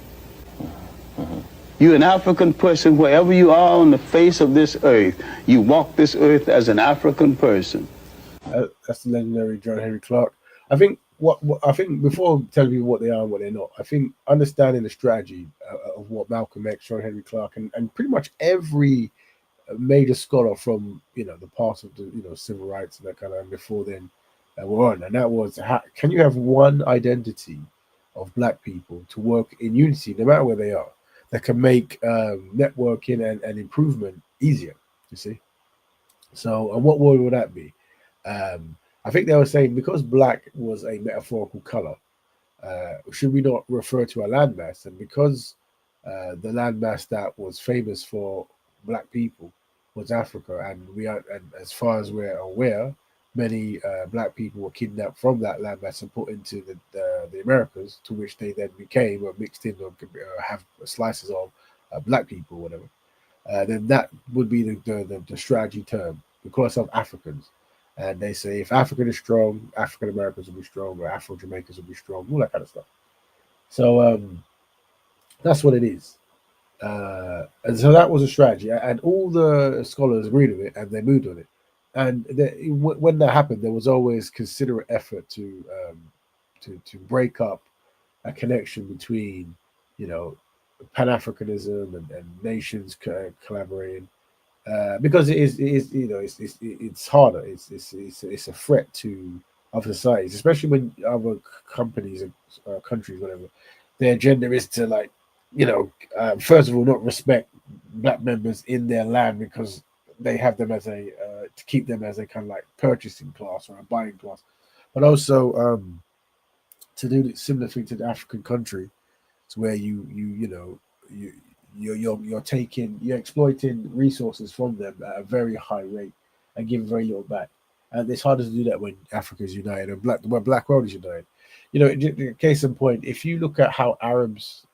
You're an African person wherever you are on the face of this earth. You walk this earth as an African person. That's the legendary John Henry Clark. I think I think before telling people what they are and what they're not, I think understanding the strategy of what Malcolm X, John Henry Clark, and pretty much every major scholar from the past of the civil rights and that kind of before then were on, and that was can you have one identity of Black people to work in unity no matter where they are, that can make networking and improvement easier, you see. So, and what word would that be? I think they were saying because Black was a metaphorical color, should we not refer to a landmass? And because the landmass that was famous for Black people was Africa, and as far as we're aware, many Black people were kidnapped from that landmass and put into the Americas, to which they then became or mixed in or have slices of Black people, whatever. Then that would be the strategy term. We call ourselves Africans, and they say if African is strong, African Americans will be strong, or Afro Jamaicans will be strong, all that kind of stuff. So that's what it is. And so that was a strategy, and all the scholars agreed with it, and they moved on it. And when that happened, there was always considerate effort to break up a connection between, Pan-Africanism and nations collaborating, because it's harder. It's a threat to other societies, especially when other companies and countries, whatever, their agenda is to first of all, not respect Black members in their land because they have them as to keep them as a kind of like purchasing class or a buying class, but also to do the similar thing to the African country, to where you're exploiting resources from them at a very high rate and giving very little back. And it's harder to do that when Africa is united and when Black world is united. Case in point, if you look at how Arabs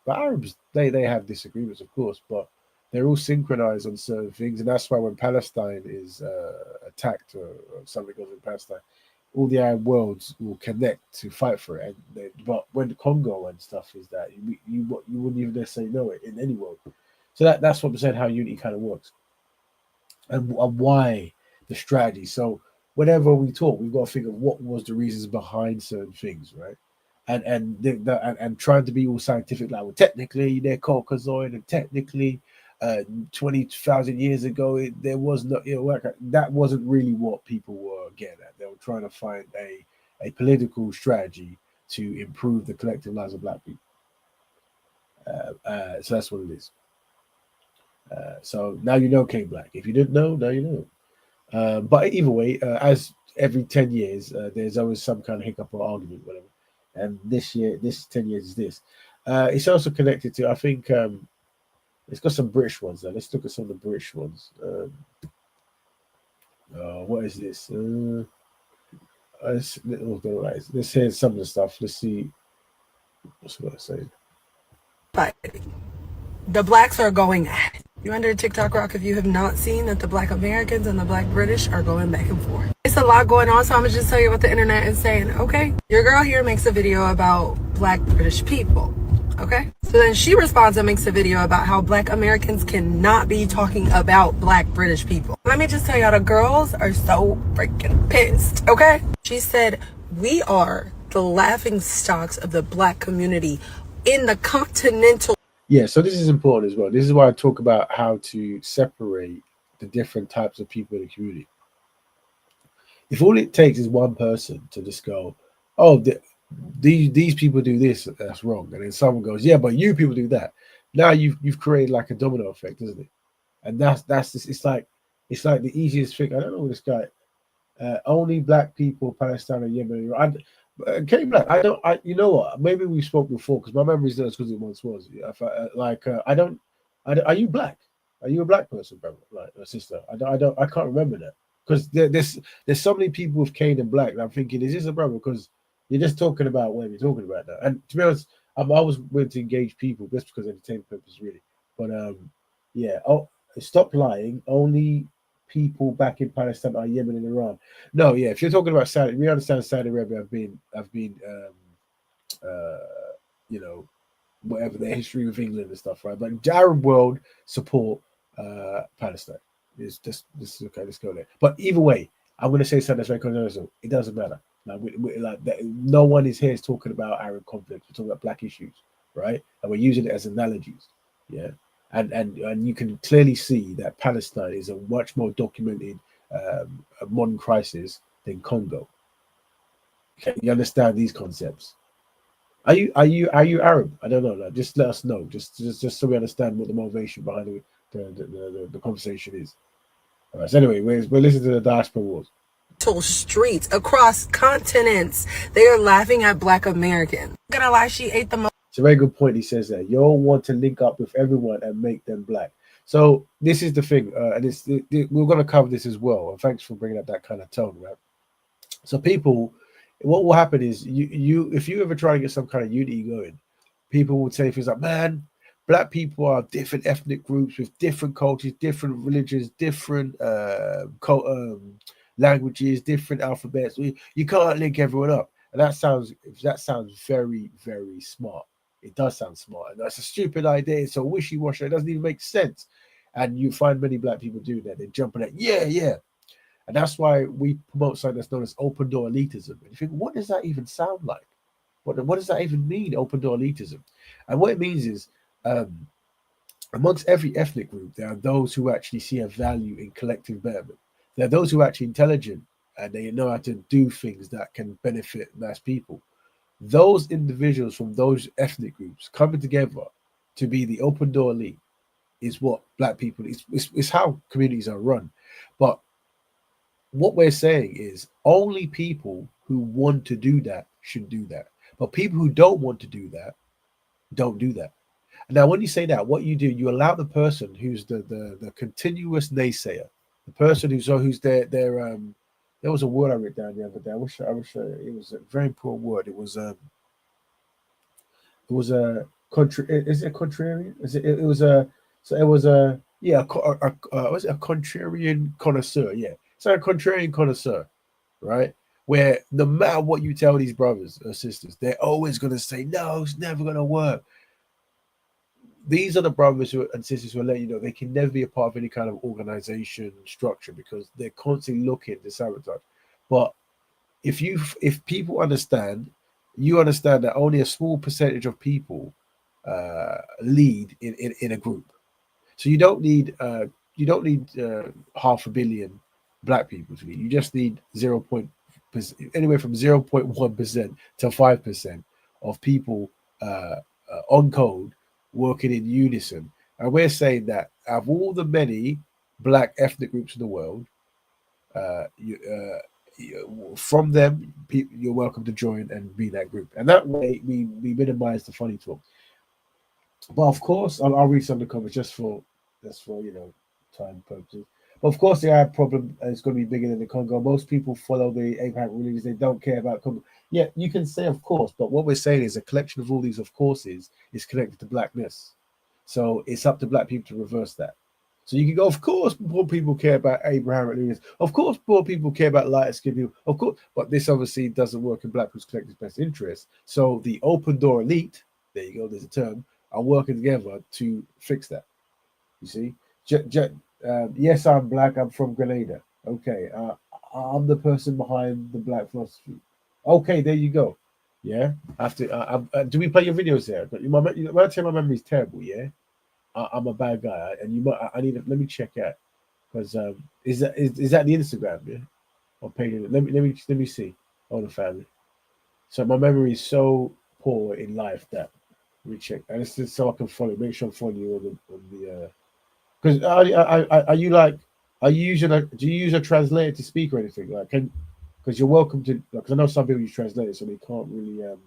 they have disagreements, of course, but they're all synchronized on certain things, and that's why when Palestine is attacked or something goes in Palestine, all the Arab worlds will connect to fight for it. But when the Congo and stuff is that you wouldn't even necessarily know it in any world. So that's what I'm saying, how unity kind of works, and why the strategy. So whenever we talk, we've got to think of what was the reasons behind certain things, right? And trying to be all scientific, like, well, technically they're Caucasoid, and technically 20,000 years ago there was no, that wasn't really what people were getting at. They were trying to find a political strategy to improve the collective lives of black people. So that's what it is. So now you know King Black. If you didn't know, now you know. But either way, as every 10 years, there's always some kind of hiccup or argument, whatever. And this 10 years is this. It's also connected to, I think, it's got some British ones there. Let's look at some of the British ones. What is this? Let's hear some of the stuff. Let's see. What's what I say? But the blacks are going at it. You under TikTok rock if you have not seen that the black Americans and the black British are going back and forth. It's a lot going on, so I'm gonna just tell you what the internet is saying. Okay, your girl here makes a video about black British people. Okay, so then she responds and makes a video about how black Americans cannot be talking about black British people. Let me just tell y'all, the girls are so freaking pissed. Okay, she said we are the laughing stocks of the black community in the continental. Yeah, so this is important as well. This is why I talk about how to separate the different types of people in the community. If all it takes is one person to just go, oh, these people do this, that's wrong, and then someone goes, yeah, but you people do that. Now you've created like a domino effect, isn't it? And that's just, it's like the easiest thing. I don't know this guy. Only black people, Palestine and Yemen. King Black, you know what? Maybe we spoke before because my memory is not as good as it once was. Are you black? Are you a black person, brother? Like a sister? I can't remember that because there's so many people with Kane and Black. And I'm thinking, is this a brother? Because you're just talking about what you're talking about now. And to be honest, I'm always willing to engage people just because of entertainment purposes, really. But yeah. Oh, stop lying. Only people back in Palestine are Yemen and Iran. No, yeah. If you're talking about Saudi, we understand Saudi Arabia have been you know, whatever their history with England and stuff, right? But the Arab world support Palestine. It's just this is okay. Let's go there. But either way, I'm going to say something that's very controversial. It doesn't matter. No one is here talking about Arab conflict. We're talking about black issues, right? And we're using it as analogies. Yeah. And you can clearly see that Palestine is a much more documented modern crisis than Congo. Okay, you understand these concepts? Are you Arab? I don't know. Like, just let us know. Just so we understand what the motivation behind the conversation is. All right. So anyway, we're listening to the Diaspora Wars. Streets across continents, they are laughing at black Americans. I'm gonna lie, she ate the most. It's a very good point. He says that you all want to link up with everyone and make them black. So this is the thing, and we're going to cover this as well. And thanks for bringing up that kind of tone, right? So people, what will happen is you if you ever try to get some kind of unity going, people would say things like, "Man, black people are different ethnic groups with different cultures, different religions, different languages, different alphabets. You can't link everyone up." And that sounds very, very smart. It does sound smart, and that's a stupid idea. It's so wishy-washy. It doesn't even make sense. And you find many black people doing that. They're jumping at, yeah. And that's why we promote something that's known as open door elitism. And you think, what does that even sound like? What does that even mean, open door elitism? And what it means is, amongst every ethnic group, there are those who actually see a value in collective betterment. There are those who are actually intelligent and they know how to do things that can benefit mass people. Those individuals from those ethnic groups coming together to be the open door elite is what black people, it's how communities are run. But what we're saying is only people who want to do that should do that. But people who don't want to do that, don't do that. Now, when you say that, what you do, you allow the person who's the continuous naysayer, the person who's their there was a word I wrote down the other day. I wish it was a very important word. It was a is it a contrarian? Was it a contrarian connoisseur? Yeah, so a contrarian connoisseur, right? Where no matter what you tell these brothers or sisters, they're always going to say, no, it's never going to work. These are the brothers and sisters who will let you know they can never be a part of any kind of organization structure because they're constantly looking to sabotage. But if people understand, you understand that only a small percentage of people lead in a group. So you don't need 500 million black people to lead. You just need 0.5 anywhere from 0.1% to 5% of people on code working in unison. And we're saying that of all the many black ethnic groups in the world, from them, you're welcome to join and be that group. And that way, we minimize the funny talk. But of course, I'll read some of the comments just for time purposes. But of course, the Arab problem is going to be bigger than the Congo. Most people follow the Abrahamic religions; they don't care about Congo. Yeah, you can say of course, but what we're saying is a collection of all these of courses is connected to blackness. So it's up to black people to reverse that. So you can go, of course, poor people care about Abrahamic religions. Of course, poor people care about lighter skinned people. Of course, but this obviously doesn't work in black people's collective best interest. So the open door elite, there you go, there's a term, are working together to fix that. You see? Yes, I'm black. I'm from Grenada. Okay. I'm the person behind the black philosophy. Okay, there you go. Yeah. After do we play your videos there? But when I tell you my memory is terrible, yeah. I'm a bad guy, and you might. I need to let me check out because is that the Instagram? Yeah. Or page? Let me see. Oh, the family. So my memory is so poor in life that let me check, and it's just so I can follow. Make sure I'm following you on the. Because are you like, do you use a translator to speak or anything? Like, because you're welcome to, because I know some people use translators, so they can't really. Oh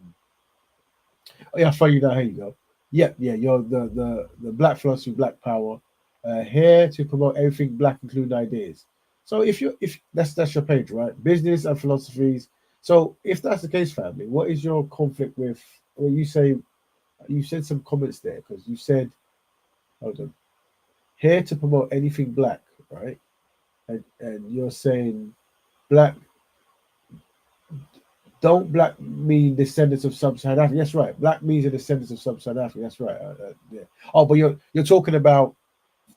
yeah, I'll follow you now. Here you go. Yeah, you're the black philosophy, black power, here to promote everything black, including ideas. So if that's your page, right? Business and philosophies. So if that's the case, family, what is your conflict with? Well, you said some comments there because you said, hold on. Here to promote anything black, right? And you're saying black, don't black mean descendants of sub-Saharan Africa? That's right. Black means the descendants of sub-Saharan Africa. That's right. Yeah. Oh, but you're talking about,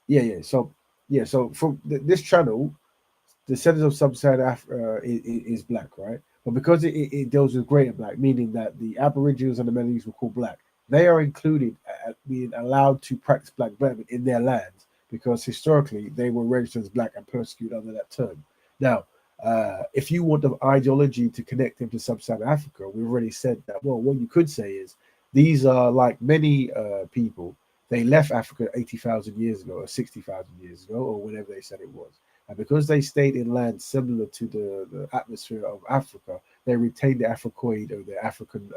yeah. So from this channel, descendants of sub-Saharan Africa is black, right? But because it deals with greater black, meaning that the Aboriginals and the Middle East were called black, they are included being allowed to practice black betterment in their lands because historically they were registered as black and persecuted under that term. Now, if you want the ideology to connect them to sub-Saharan Africa, we've already said that. Well, what you could say is these are like many people. They left Africa 80,000 years ago or 60,000 years ago or whatever they said it was. And because they stayed in land similar to the atmosphere of Africa, they retained the Africoid or the African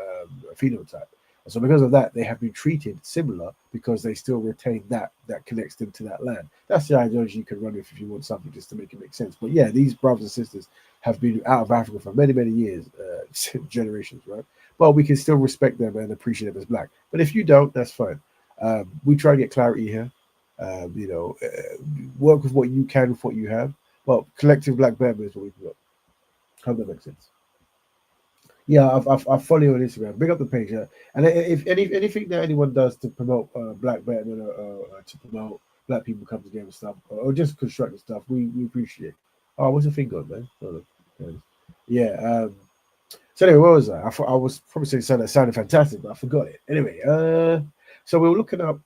phenotype. So because of that, they have been treated similar because they still retain that connects them to that land. That's the ideology you can run with if you want something just to make it make sense. But yeah, these brothers and sisters have been out of Africa for many, many years, generations, right? But we can still respect them and appreciate them as black. But if you don't, that's fine. We try to get clarity here. Work with what you can with what you have. Well, collective black betterment is what we've got. Hope that makes sense. Yeah, I follow you on Instagram. Bring up the page, yeah. And if anything that anyone does to promote black betterment or to promote black people come together and stuff, or just constructive stuff, we appreciate. Oh, what's the thing going, man? Hold on. Yeah. So anyway, what was that? I was probably saying something that sounded fantastic, but I forgot it. Anyway, so we were looking up.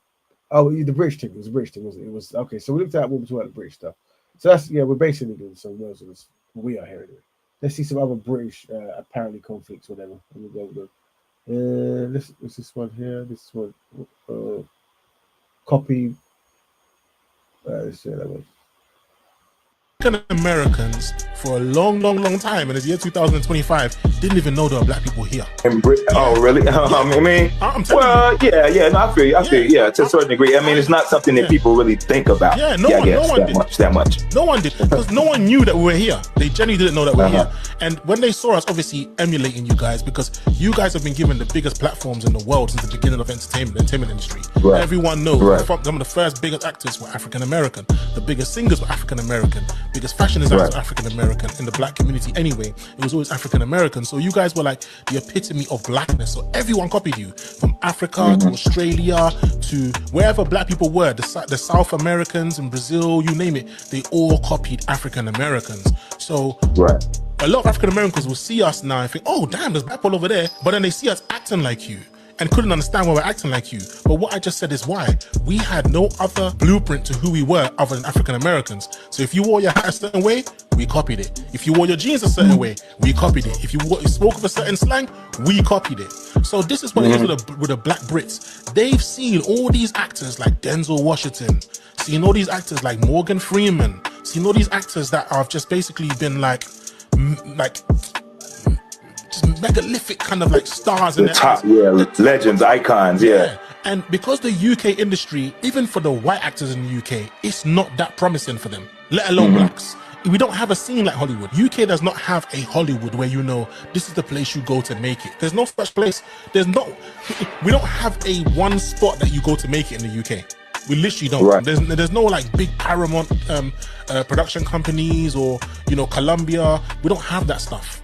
Oh, the British thing. It was a British thing, wasn't it? It was okay. So we looked at what we talking about the British stuff. So that's we're based in England, so we are here anyway. Let's see some other British apparently conflicts, whatever. We'll go. What's this one here? This one. Copy. Let's see that one. African Americans for a long time, and it's year 2025, didn't even know there were black people here. Oh, really? I mean, yeah. No, I feel you. To a certain degree. I mean, it's not something that people really think about. Yeah, no one did. That much. No one did, because no one knew that we were here. They genuinely didn't know that we were here. And when they saw us, obviously emulating you guys, because you guys have been given the biggest platforms in the world since the beginning of the entertainment industry. Right. Everyone knows. Some of the first biggest actors were African American. The biggest singers were African American. Biggest fashion designers were African American. In the black community anyway, it was always African American. So you guys were like the epitome of blackness. So everyone copied you, from Africa to Australia to wherever black people were. The South Americans in Brazil, you name it, they all copied African Americans. So a lot of African Americans will see us now and think, oh damn, there's black people over there, but then they see us acting like you and couldn't understand why we're acting like you. But what I just said is why. We had no other blueprint to who we were other than African Americans. So if you wore your hat a certain way, we copied it. If you wore your jeans a certain way, we copied it. If you spoke with a certain slang, we copied it. So this is what it is with the black Brits. They've seen all these actors like Denzel Washington, seen all these actors like Morgan Freeman, seen all these actors that have just basically been like just megalithic kind of like stars in The their top, eyes. legends, icons, yeah. And because the UK industry, even for the white actors in the UK, it's not that promising for them, let alone blacks. We don't have a scene like Hollywood. UK does not have a Hollywood where you know this is the place you go to make it. There's no such place. We don't have a one spot that you go to make it in the UK. We literally don't. Right. There's no like big Paramount production companies or, you know, Columbia. We don't have that stuff.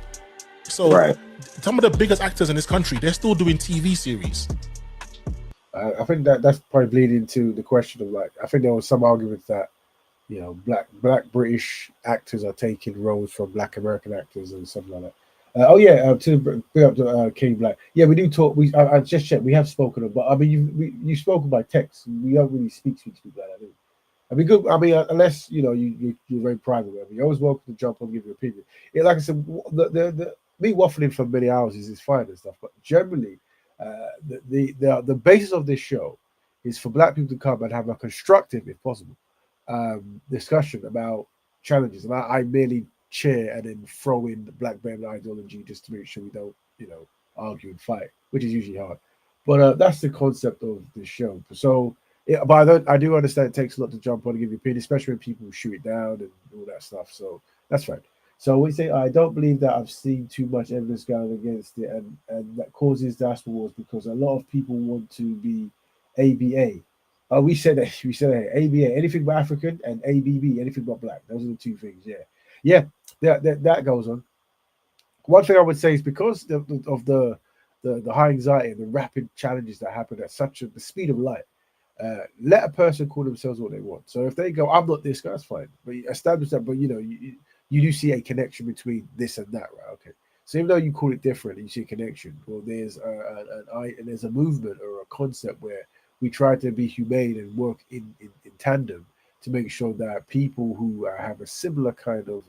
So some of the biggest actors in this country, they're still doing TV series. I think that's probably leading to the question of like, I think there was some argument that, you know, black British actors are taking roles from black American actors and something like that. To bring up to King Black. Yeah, we do talk. I just checked. We have spoken about. I mean, you've spoken by text. We don't really speak like that. Do we? I mean, good. I mean, unless you know you're very private. I mean, you're always welcome to jump on and give your opinion. Yeah, like I said, the me waffling for many hours is fine and stuff, but generally, the basis of this show is for black people to come and have a constructive, if possible, discussion about challenges. And I merely cheer and then throw in the black band ideology just to make sure we don't, you know, argue and fight, which is usually hard. But that's the concept of the show. So, but I do understand it takes a lot to jump on and give your opinion, especially when people shoot it down and all that stuff. So that's fine. So we say, I don't believe that I've seen too much evidence going against it, and that causes diaspora wars because a lot of people want to be ABA. We said ABA, anything but African, and ABB, anything but black. Those are the two things. Yeah, that goes on. One thing I would say is because of the high anxiety and the rapid challenges that happen at the speed of light. Let a person call themselves what they want. So if they go, I'm not this guy, that's fine. But you establish that. But you know, you do see a connection between this and that, right? Okay. So even though you call it different, you see a connection. Well, there's a movement or a concept where we try to be humane and work in tandem to make sure that people who have a similar kind of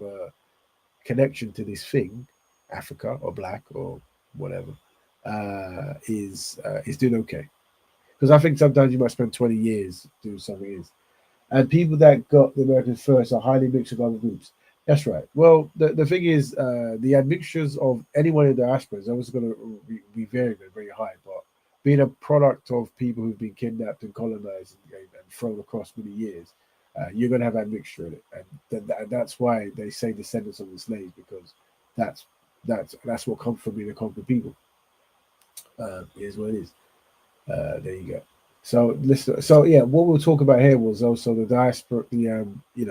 connection to this thing, Africa or black or whatever, is doing okay. Because I think sometimes you might spend 20 years doing something. And people that got the Americans first are highly mixed with other groups. That's right. Well, the thing is, the admixtures of anyone in the diaspora is always going to be very, very high. But being a product of people who've been kidnapped and colonized and thrown across many years, you're going to have admixture in it. And that's why they say descendants of the slaves, because that's what comes from being a conquered people. Is what it is. There you go. So listen. So yeah, what we'll talk about here was also the diaspora.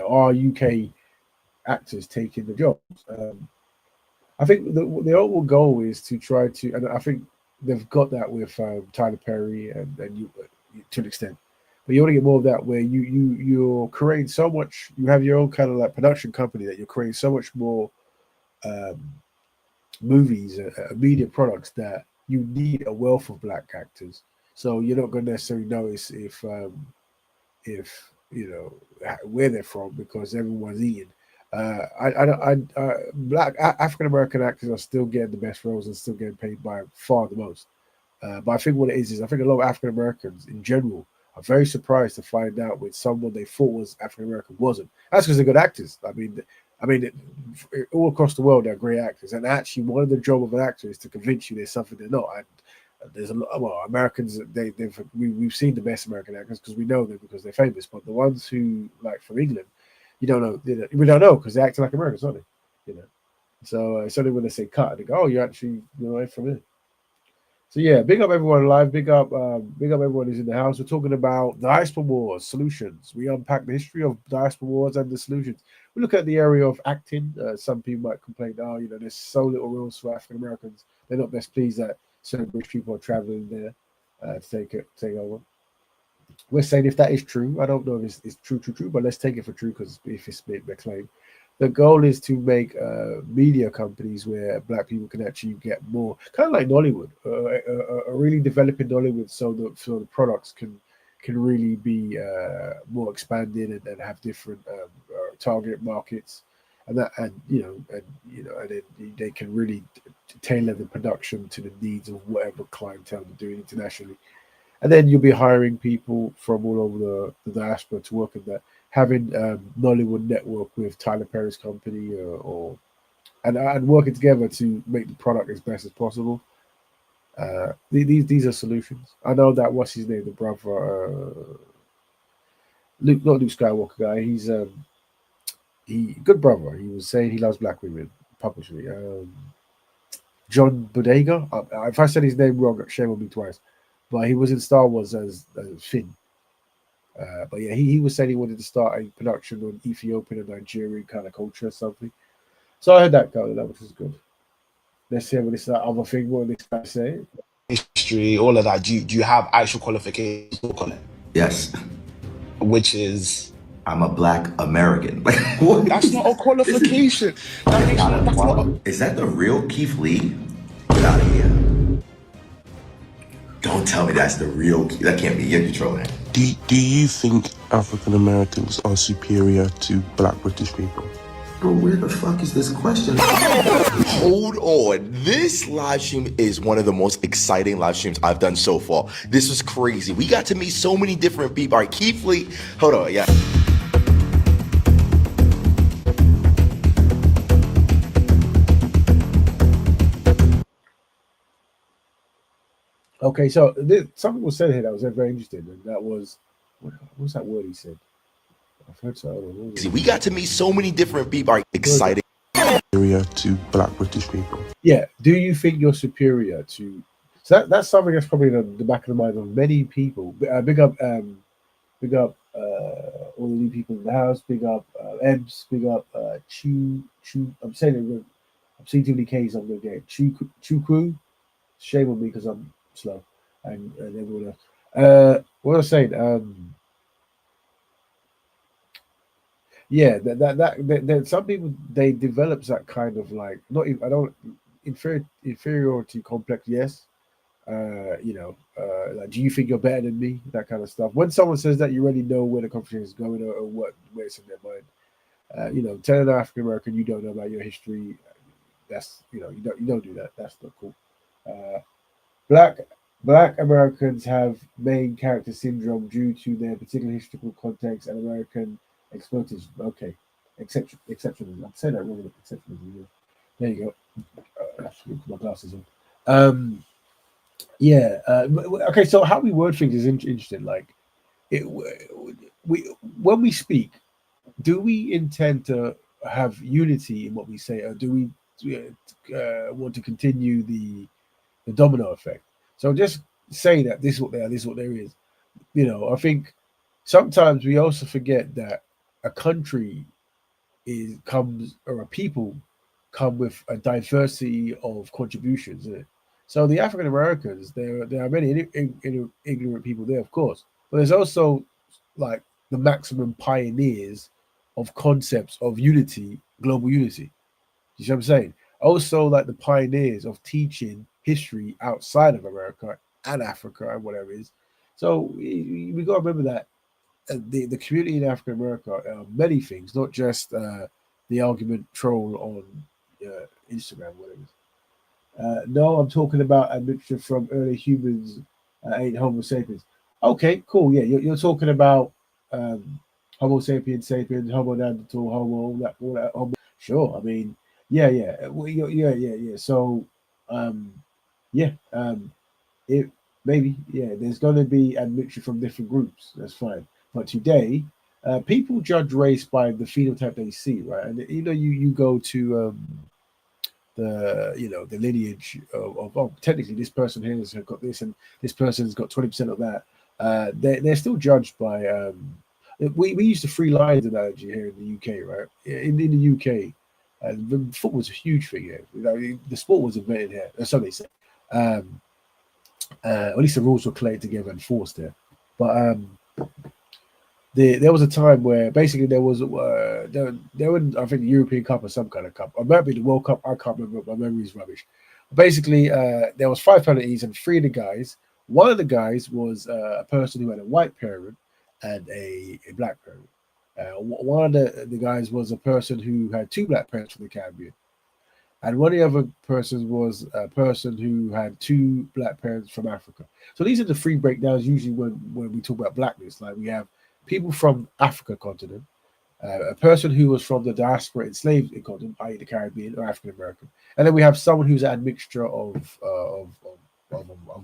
Our UK actors taking the jobs. I think the overall goal is to try to, and I think they've got that with Tyler Perry and you to an extent, but you want to get more of that where you're creating so much. You have your own kind of like production company that you're creating so much more movies, media products that you need a wealth of black actors. So you're not going to necessarily notice if you know where they're from because everyone's eating. Black African American actors are still getting the best roles and still getting paid by far the most. But I think what it is I think a lot of African Americans in general are very surprised to find out when someone they thought was African American wasn't. That's because they're good actors. I mean, all across the world they're great actors, and actually one of the job of an actor is to convince you there's something they're not. And there's a lot. Well, Americans we've seen the best American actors because we know them because they're famous. But the ones who like from England. We don't know because they act like Americans, aren't they? So it's only when they say cut, they go, "Oh, you're actually from here." So yeah, big up everyone live. Big up everyone who's in the house. We're talking about Diaspora Wars Solutions. We unpack the history of Diaspora Wars and the solutions. We look at the area of acting. Some people might complain, there's so little roles for African Americans. They're not best pleased that certain British people are traveling there to take over. We're saying if that is true, I don't know if it's true, but let's take it for true because if it's made their claim, the goal is to make media companies where black people can actually get more, kind of like Nollywood, really developing Nollywood so the products can really be more expanded and have different target markets and then they can really tailor the production to the needs of whatever clientele they're doing internationally. And then you'll be hiring people from all over the diaspora to work in that, having Nollywood network with Tyler Perry's company, and working together to make the product as best as possible. These are solutions. I know that what's his name, the brother, Luke, not Luke Skywalker guy. He good brother. He was saying he loves black women publicly. John Bodega. If I said his name wrong, shame on me twice. But he was in Star Wars as Finn. But yeah, he was saying he wanted to start a production on Ethiopian and Nigerian kind of culture or something. So I heard that go, which was good. Let's hear what this other thing, what this guy say. History, all of that. Do you have actual qualifications on it? Yes. Which is? I'm a black American. Like, what? That's not a qualification. Is that the real Keith Lee? Get out of here. Don't tell me that's the real Keith. That can't be. You're trolling. Do you think African Americans are superior to black British people? Bro, where the fuck is this question? Hold on. This live stream is one of the most exciting live streams I've done so far. This was crazy. We got to meet so many different people. All right, Keith Lee. Hold on, yeah. Okay, so something was said here that was very interesting, and that was what was that word he said? I've heard so. We got to meet so many different people. All right, exciting. Superior to black British people. Yeah. Do you think you're superior to? So that's something that's probably in the back of the mind of many people. Big up all the new people in the house. Big up Ebs. Big up Chu. I'm saying it wrong. I'm seeing too many K's. I'm gonna get Chu Crew. Shame on me because I'm slow, and everyone else. What I was saying. Yeah, that some people they develop that kind of like not even, I don't inferiority complex. Yes, like do you think you're better than me? That kind of stuff. When someone says that, you already know where the conversation is going or where it's in their mind. Telling an African American you don't know about your history, that's you don't do that. That's not cool. Black Americans have main character syndrome due to their particular historical context and American exploitation. Okay, exceptionalism. I'm saying that wrong. Exceptionalism. There you go. I have to put my glasses on. Okay. So how we word things is interesting. Like, when we speak, do we intend to have unity in what we say, or do we want to continue the domino effect? So just say that this is what they are, this is what there is. I think sometimes we also forget that a country or a people come with a diversity of contributions in it. So the African Americans, there are many ignorant people there, of course, but there's also like the maximum pioneers of concepts of unity, global unity. You see what I'm saying? Also, like the pioneers of teaching history outside of America and Africa and whatever it is. So we got to remember that the community in African America are many things, not just the argument troll on Instagram, whatever it is. No, I'm talking about a mixture from early humans ain't Homo sapiens. Okay, cool. Yeah, you're talking about Homo sapiens, Homo Neanderthal, all that Homo. Sure, I mean, yeah. So, it maybe there's going to be a mixture from different groups. That's fine. But today, people judge race by the phenotype they see, right? And you go to the lineage of technically this person here has got this and this person's got 20% of that. They're still judged by. We use the free lines analogy here in the UK, right? In the UK, the football was a huge thing here. The sport was invented here, so they say. At least the rules were collated together and forced there. But there was a time where basically there was there was, I think, the European Cup or some kind of cup, or might be the World Cup. I can't remember. My memory is rubbish. Basically, there was 5 penalties, and 3 of the guys. One of the guys was a person who had a white parent and a black parent. One of the guys was a person who had two black parents from the Caribbean. And one of the other persons was a person who had two black parents from Africa. So these are the three breakdowns usually when we talk about blackness. Like we have people from Africa continent, a person who was from the diaspora enslaved continent, i.e. the Caribbean or African American. And then we have someone who's a mixture of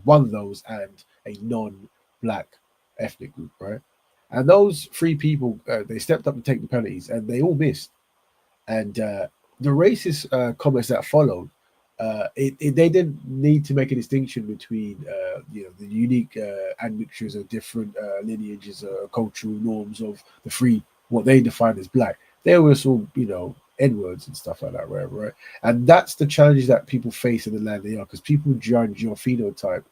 one of those and a non-black ethnic group, right? And those three people, they stepped up to take the penalties and they all missed. And the racist comments that followed, they didn't need to make a distinction between the unique admixtures of different lineages, cultural norms of the three, what they defined as black. They were all N-words and stuff like that, right? And that's the challenge that people face in the land they are, because people judge your phenotype.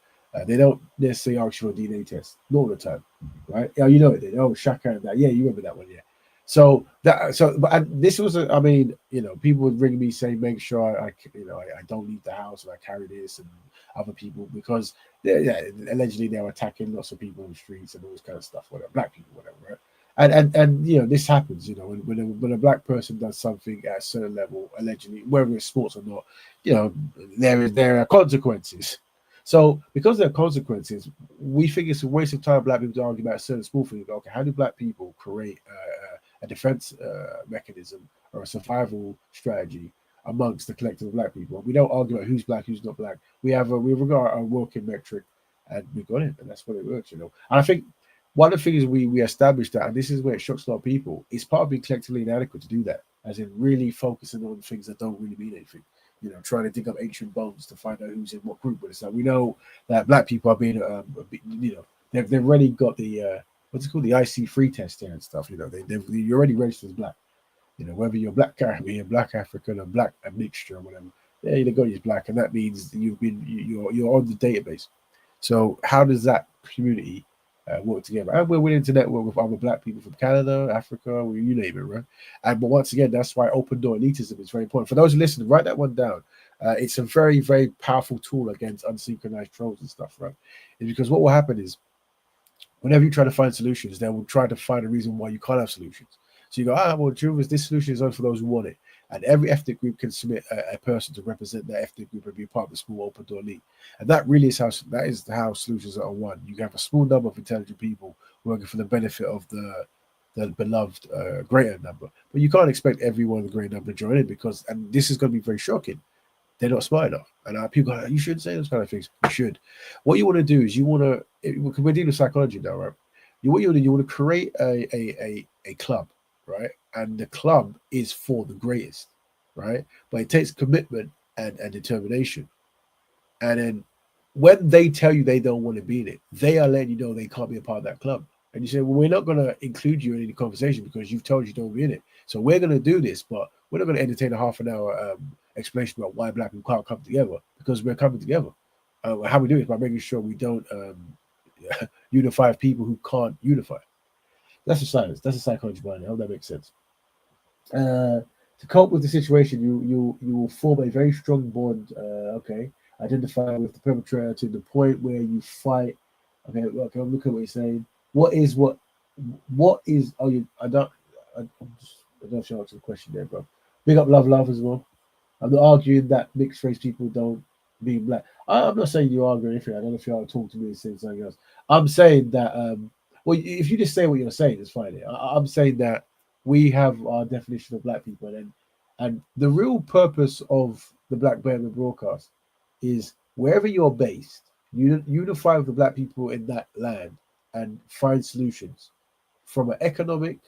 They don't necessarily ask you for a DNA test, not all the time, right? Yeah, you know it. Oh, Shaka and that. Yeah, you remember that one, yeah. But this was, people would ring me saying, make sure I don't leave the house and I carry this and other people, because allegedly they were attacking lots of people on the streets and all this kind of stuff, whatever, black people, whatever, right? And this happens, when a black person does something at a certain level, allegedly, whether it's sports or not, there are consequences. So because there are consequences, we think it's a waste of time black people to argue about certain small things. Okay, how do black people create a defense mechanism or a survival strategy amongst the collective of black people? We don't argue about who's black, who's not black. We've got our working metric, and we got it, and that's what it works. And I think one of the things we established that, and this is where it shocks a lot of people, it's part of being collectively inadequate to do that, as in really focusing on things that don't really mean anything. Trying to dig up ancient bones to find out who's in what group with us. So we know that black people are being, they've already got the what's it called, the IC3 test there and stuff. You're already registered as black. Whether you're black Caribbean, black African, or black a mixture or whatever, yeah, they got you as black, and that means that you're on the database. So how does that community work together? And we're willing to network with other black people from Canada, Africa, you name it, right? But once again, that's why open door elitism is very important. For those who listen, write that one down. It's a very, very powerful tool against unsynchronized trolls and stuff, right? It's because what will happen is, whenever you try to find solutions, they will try to find a reason why you can't have solutions. So you go, well, the truth is this solution is only for those who want it. And every ethnic group can submit a person to represent their ethnic group and be part of the small open door elite. And that really is how solutions are won. You have a small number of intelligent people working for the benefit of the beloved greater number. But you can't expect everyone in the greater number to join in, and this is going to be very shocking. They're not smart enough. And people go, you shouldn't say those kind of things. You should. What you want to do is we're dealing with psychology now, right? What you want to create a club, right? And the club is for the greatest, right? But it takes commitment and determination. And then when they tell you they don't want to be in it, they are letting you know they can't be a part of that club. And you say, well, we're not going to include you in any conversation because you've told you don't be in it. So we're going to do this, but we're not going to entertain a half an hour explanation about why black people can't come together, because we're coming together. How we do it by making sure we don't unify people who can't unify. That's the science. That's the psychology behind it. I hope that makes sense. To cope with the situation, you will form a very strong bond. Identify with the perpetrator to the point where you fight. Okay, I'm looking at what you're saying. What is? Oh, I don't know if you answered the question there, bro. Big up, love as well. I'm not arguing that mixed race people don't being black. I'm not saying you argue anything. I don't know if you want to talk to me and say something else. I'm saying that well, if you just say what you're saying, it's fine. I'm saying that we have our definition of black people, and the real purpose of the Black Betterment broadcast is wherever you're based, you unify with the black people in that land and find solutions from an economic,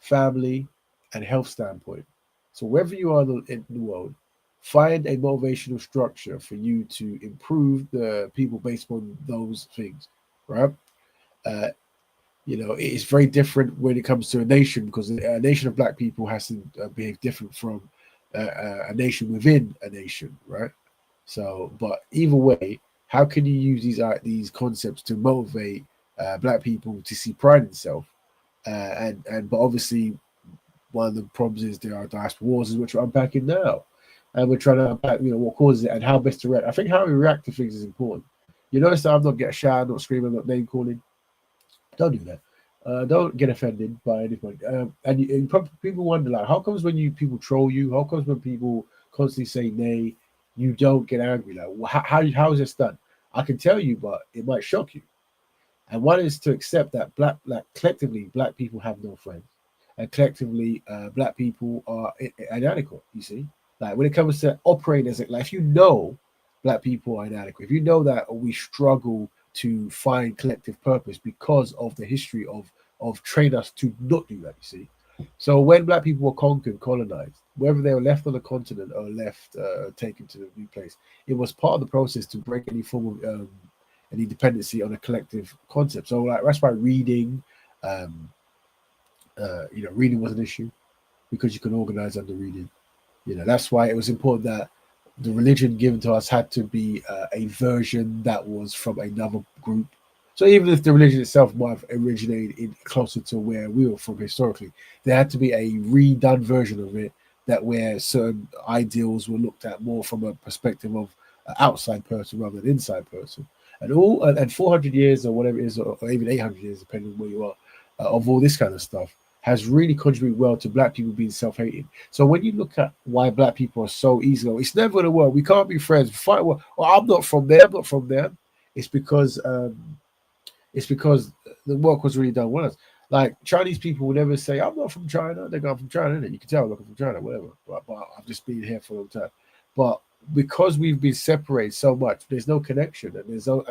family, and health standpoint. So wherever you are in the world, find a motivational structure for you to improve the people based on those things, right? It's very different when it comes to a nation, because a nation of black people has to behave different from a nation within a nation, right? So, but either way, how can you use these concepts to motivate black people to see pride in self? But obviously, one of the problems is there are diaspora wars, which we're unpacking now, and we're trying to unpack, what causes it and how best to react. I think how we react to things is important. You notice that I'm not getting shouted, not screaming, not name calling. Don't do that. Don't get offended by anything. And people wonder, like, how comes when people troll you? How comes when people constantly say nay, you don't get angry? Like, how is this done? I can tell you, but it might shock you. And one is to accept that collectively, black people have no friends, and collectively, black people are inadequate. You see, like when it comes to operating as like, if you know black people are inadequate, if you know that we struggle to find collective purpose because of the history of train us to not do that, you see. So when black people were conquered, colonized, whether they were left on the continent or left taken to a new place, it was part of the process to break any form of any dependency on a collective concept. So like that's why reading, reading was an issue because you can organize under reading. That's why it was important that the religion given to us had to be a version that was from another group. So even if the religion itself might have originated closer to where we were from historically, there had to be a redone version of it that where certain ideals were looked at more from a perspective of an outside person rather than inside person. And 400 years or whatever it is, or even 800 years, depending on where you are, of all this kind of stuff has really contributed well to black people being self-hating. So when you look at why black people are so easy, it's never going to work. We can't be friends. Fight. Well, I'm not from there. I'm not from there. It's because the work was really done well. Like Chinese people will never say, I'm not from China. They go, I'm from China, innit? You can tell I'm not from China, whatever. But I've just been here for a long time. But because we've been separated so much, there's no connection, and there's no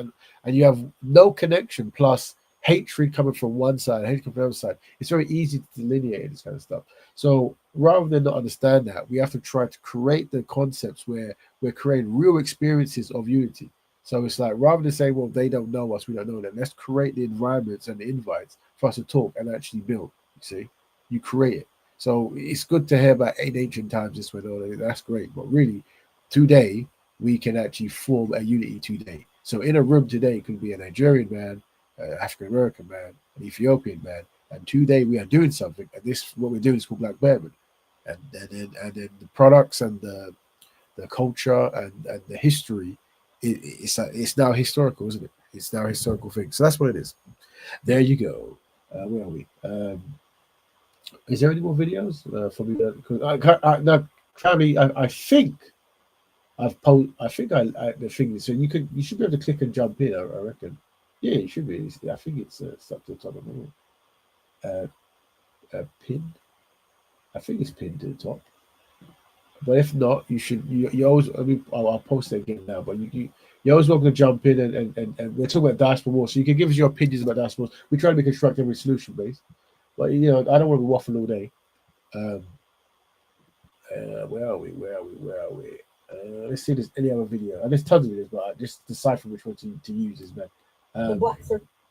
and you have no connection plus hatred coming from one side, hatred coming from the other side. It's very easy to delineate this kind of stuff. So rather than not understand that, we have to try to create the concepts where we're creating real experiences of unity. So it's like rather than saying, well, they don't know us, we don't know them, let's create the environments and the invites for us to talk and actually build. You see, you create it. So it's good to hear about ancient times this way, that's great. But really, today, we can actually form a unity today. So in a room today could be a Nigerian man, an African American man, an Ethiopian man, and today we are doing something. And this, what we're doing is called Black Betterment. And then the products and the culture and the history, it's now historical, isn't it? It's now a historical thing. So that's what it is. There you go. Where are we? Is there any more videos for me? I think I've posted. I think the thing. So you should be able to click and jump in. I reckon. Yeah, you should be. I think it's stuck to the top of the pinned. I think it's pinned to the top. But if not, you should. You always. I mean, I'll post it again now. But you're always welcome to jump in and we're talking about Diaspora Wars, so you can give us your opinions about Diaspora Wars. We try to be constructive and solution based, but I don't want to waffle all day. Where are we? Let's see if there's any other video. And there's tons of videos, but I just decipher which one to use is man. Hold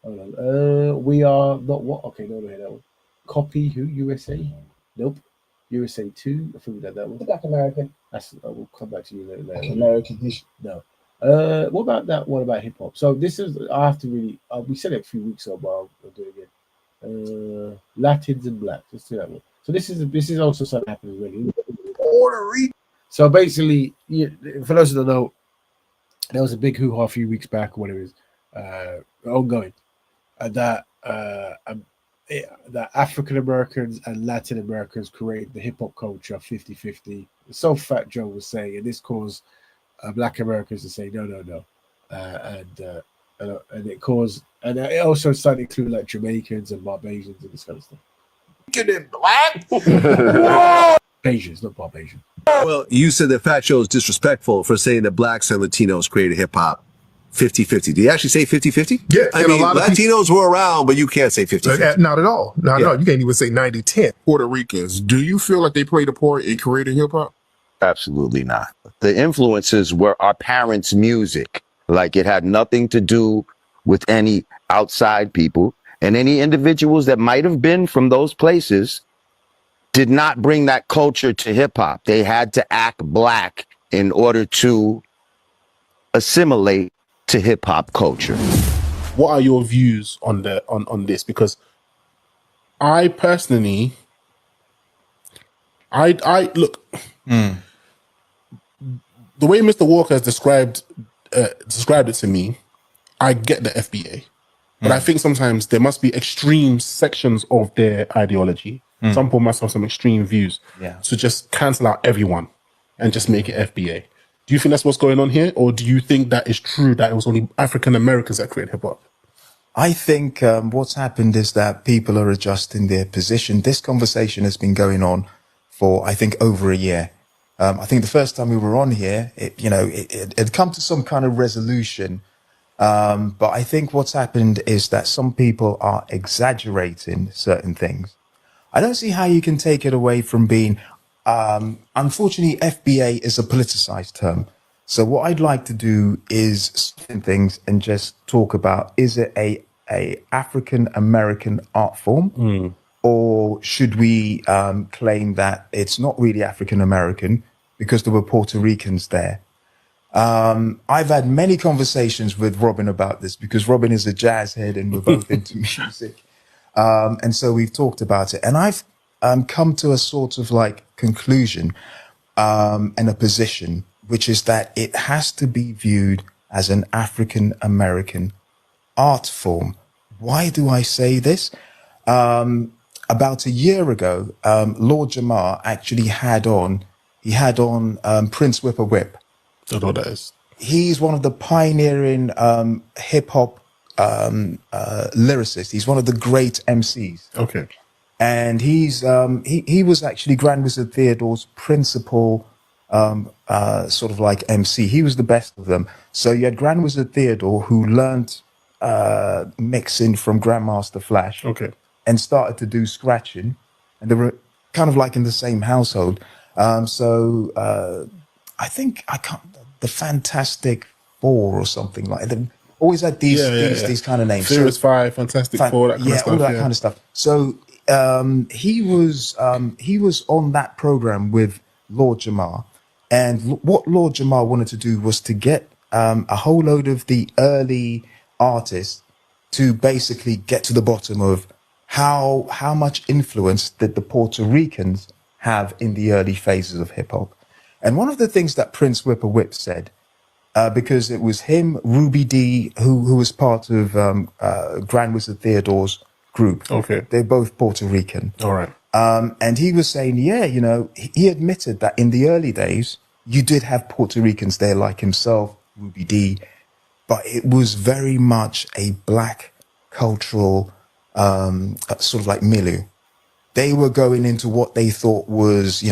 on. We are not what? Okay, no, that one. Copy who? USA? Nope. USA 2. I think we done that one. Black American. We'll come back to you later. American history. No. What about that one about hip hop? So this is I have to really. We said it a few weeks ago, but I'll do it again. Latins and blacks. Let's do that one. So this is also something happening really. So basically, for those who don't know, there was a big hoo-ha a few weeks back, or whatever it is, ongoing, that African Americans and Latin Americans created the hip hop culture 50-50. So Fat Joe was saying, and this caused Black Americans to say no, and it caused, and it also started to include like Jamaicans and Barbadians and this kind of stuff. Black. Bajans, not Barbadian. Well, you said that Fat Joe is disrespectful for saying that blacks and Latinos created hip hop 50-50. Did he actually say 50-50? Yeah, I mean, a lot of Latinos were around, but you can't say 50-50. Not at all. Not at all. You can't even say 90-10. Puerto Ricans, do you feel like they played a part in creating hip hop? Absolutely not. The influences were our parents' music. Like it had nothing to do with any outside people, and any individuals that might have been from those places did not bring that culture to hip hop. They had to act black in order to assimilate to hip hop culture. What are your views on this? Because I personally, I look, the way Mr. Walker has described it to me, I get the FBA. But I think sometimes there must be extreme sections of their ideology. Some people must have some extreme views to just cancel out everyone and just make it FBA. Do you think that's what's going on here? Or do you think that is true that it was only African Americans that created hip hop? I think what's happened is that people are adjusting their position. This conversation has been going on for, I think, over a year. I think the first time we were on here, it had come to some kind of resolution. But I think what's happened is that some people are exaggerating certain things. I don't see how you can take it away from being, unfortunately, FBA is a politicized term. So what I'd like to do is soften things and just talk about, is it a African American art form, or should we claim that it's not really African American because there were Puerto Ricans there? I've had many conversations with Robin about this because Robin is a jazz head and we're both into music. And so we've talked about it, and I've come to a sort of like conclusion and a position, which is that it has to be viewed as an African American art form. Why do I say this? About a year ago, Lord Jamar actually had on Prince Whipper Whip. Don't know what that is. He's one of the pioneering hip hop lyricists. He's one of the great MCs. Okay. And he was actually Grand Wizard Theodore's principal sort of like MC. He was the best of them. So you had Grand Wizard Theodore, who learned mixing from Grandmaster Flash. Okay. And started to do scratching, and they were kind of like in the same household. I think the Fantastic Four or something like that. Always had these kind of names. Furious Five, Fantastic Four, that kind of stuff. All that kind of stuff. So he was on that program with Lord Jamar, and what Lord Jamar wanted to do was to get a whole load of the early artists to basically get to the bottom of how much influence did the Puerto Ricans have in the early phases of hip hop. And one of the things that Prince Whipper Whip said, because it was him, Ruby D, who was part of Grand Wizard Theodore's group. Okay. They're both Puerto Rican. All right. And he was saying, he admitted that in the early days, you did have Puerto Ricans there like himself, Ruby D, but it was very much a black cultural sort of like milieu. They were going into what they thought was,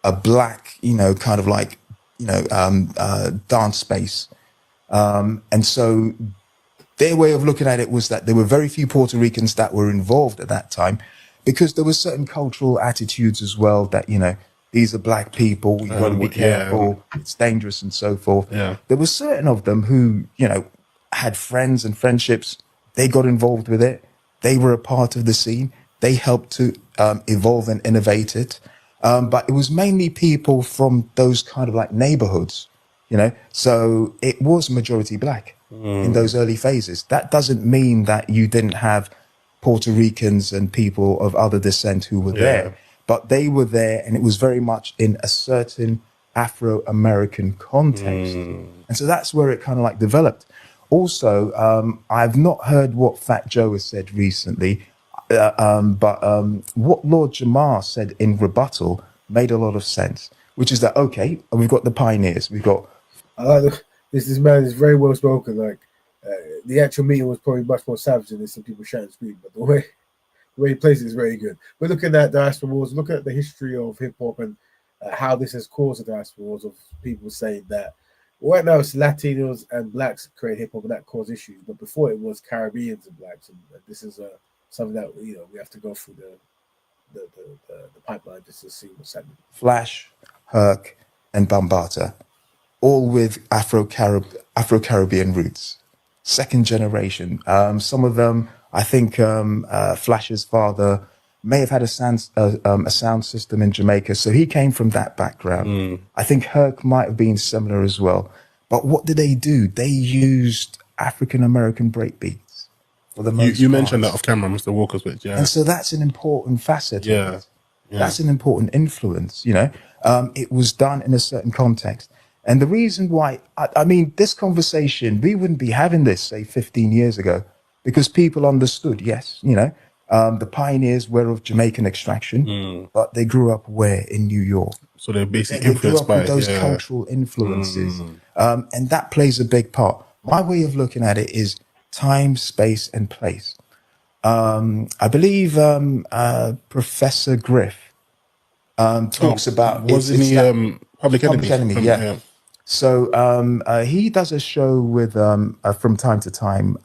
a black, kind of like, dance space. And so their way of looking at it was that there were very few Puerto Ricans that were involved at that time, because there were certain cultural attitudes as well that, these are black people, you've got to be careful, it's dangerous and so forth. Yeah. There were certain of them who, had friends and friendships. They got involved with it. They were a part of the scene. They helped to evolve and innovate it. But it was mainly people from those kind of like neighborhoods, so it was majority black in those early phases. That doesn't mean that you didn't have Puerto Ricans and people of other descent who were there, but they were there, and it was very much in a certain Afro-American context. And so that's where it kind of like developed. Also, I've not heard what Fat Joe has said recently, but what Lord Jamar said in rebuttal made a lot of sense, which is that, okay, we've got the pioneers, we've got... This man is very well spoken. Like, the actual meeting was probably much more savage than this, some people shout and scream, but the way he plays it is very good. We're looking at Diaspora Wars, looking at the history of hip-hop and how this has caused the Diaspora Wars, of people saying that right now it's Latinos and blacks create hip-hop, and that caused issues, but before it was Caribbeans and blacks, and this is something that we have to go through the pipeline just to see what's happening. Flash, Herc, and Bambaataa, all with Afro-Caribbean roots. Second generation. Some of them, I think, Flash's father may have had a sound system in Jamaica, so he came from that background. I think Herc might have been similar as well. But what did they do? They used African-American breakbeats. You mentioned that off camera, Mr. Walker's with, And so that's an important facet of it. That's an important influence, It was done in a certain context. And the reason why, I mean, this conversation, we wouldn't be having this, say, 15 years ago. because people understood, yes, the pioneers were of Jamaican extraction, but they grew up where? In New York. So they're basically They grew influenced up with by those yeah. cultural influences, and that plays a big part. My way of looking at it is time, space, and place. I believe Professor Griff talks about wasn't it's he that Public Enemy? Public Enemy, yeah. So he does a show with from time to time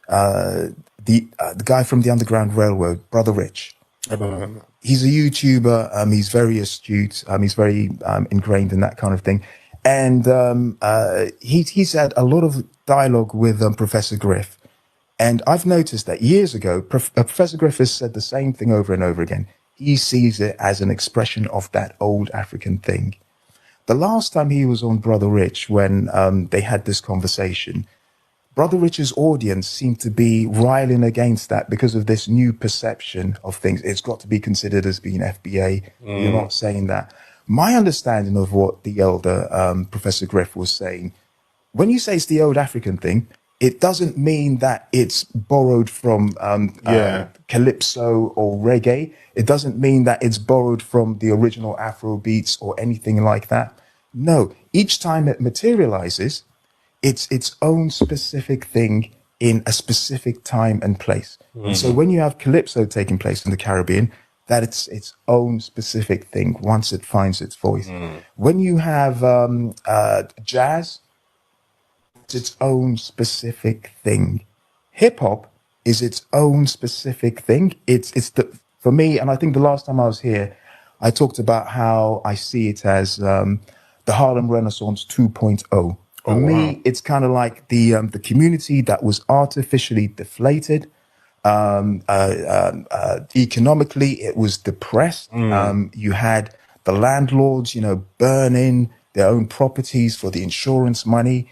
the guy from the Underground Railroad, Brother Rich. I don't know. He's a YouTuber. He's very astute. He's very ingrained in that kind of thing, and he's had a lot of dialogue with Professor Griff. And I've noticed that years ago, Professor Griff has said the same thing over and over again. He sees it as an expression of that old African thing. The last time he was on Brother Rich, when they had this conversation, Brother Rich's audience seemed to be riling against that because of this new perception of things. It's got to be considered as being FBA. You're not saying that. My understanding of what the elder Professor Griff was saying, when you say it's the old African thing, it doesn't mean that it's borrowed from calypso or reggae. It doesn't mean that it's borrowed from the original Afro beats or anything like that. No, each time it materializes, it's its own specific thing in a specific time and place. And so when you have calypso taking place in the Caribbean, that it's its own specific thing once it finds its voice. When you have jazz, it's its own specific thing. Hip hop is its own specific thing. It's for me, and I think the last time I was here, I talked about how I see it as the Harlem Renaissance 2.0. For me, it's kind of like the community that was artificially deflated. Economically, it was depressed. You had the landlords, burning their own properties for the insurance money.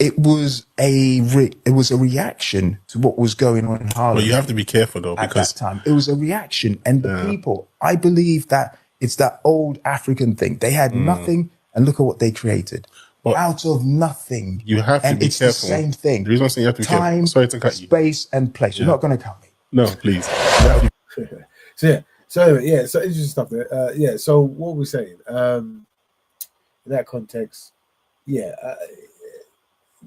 It was a reaction to what was going on in Harlem. But you have to be careful though, at because that time it was a reaction, and the people. I believe that it's that old African thing. They had nothing, and look at what they created out of nothing. You have to and be it's careful. the same thing. The reason I'm saying you have to be careful. Time, Sorry to cut you. Space, and place. You're not going to cut me. No, please. So anyway, so interesting stuff there. So what we're saying in that context, the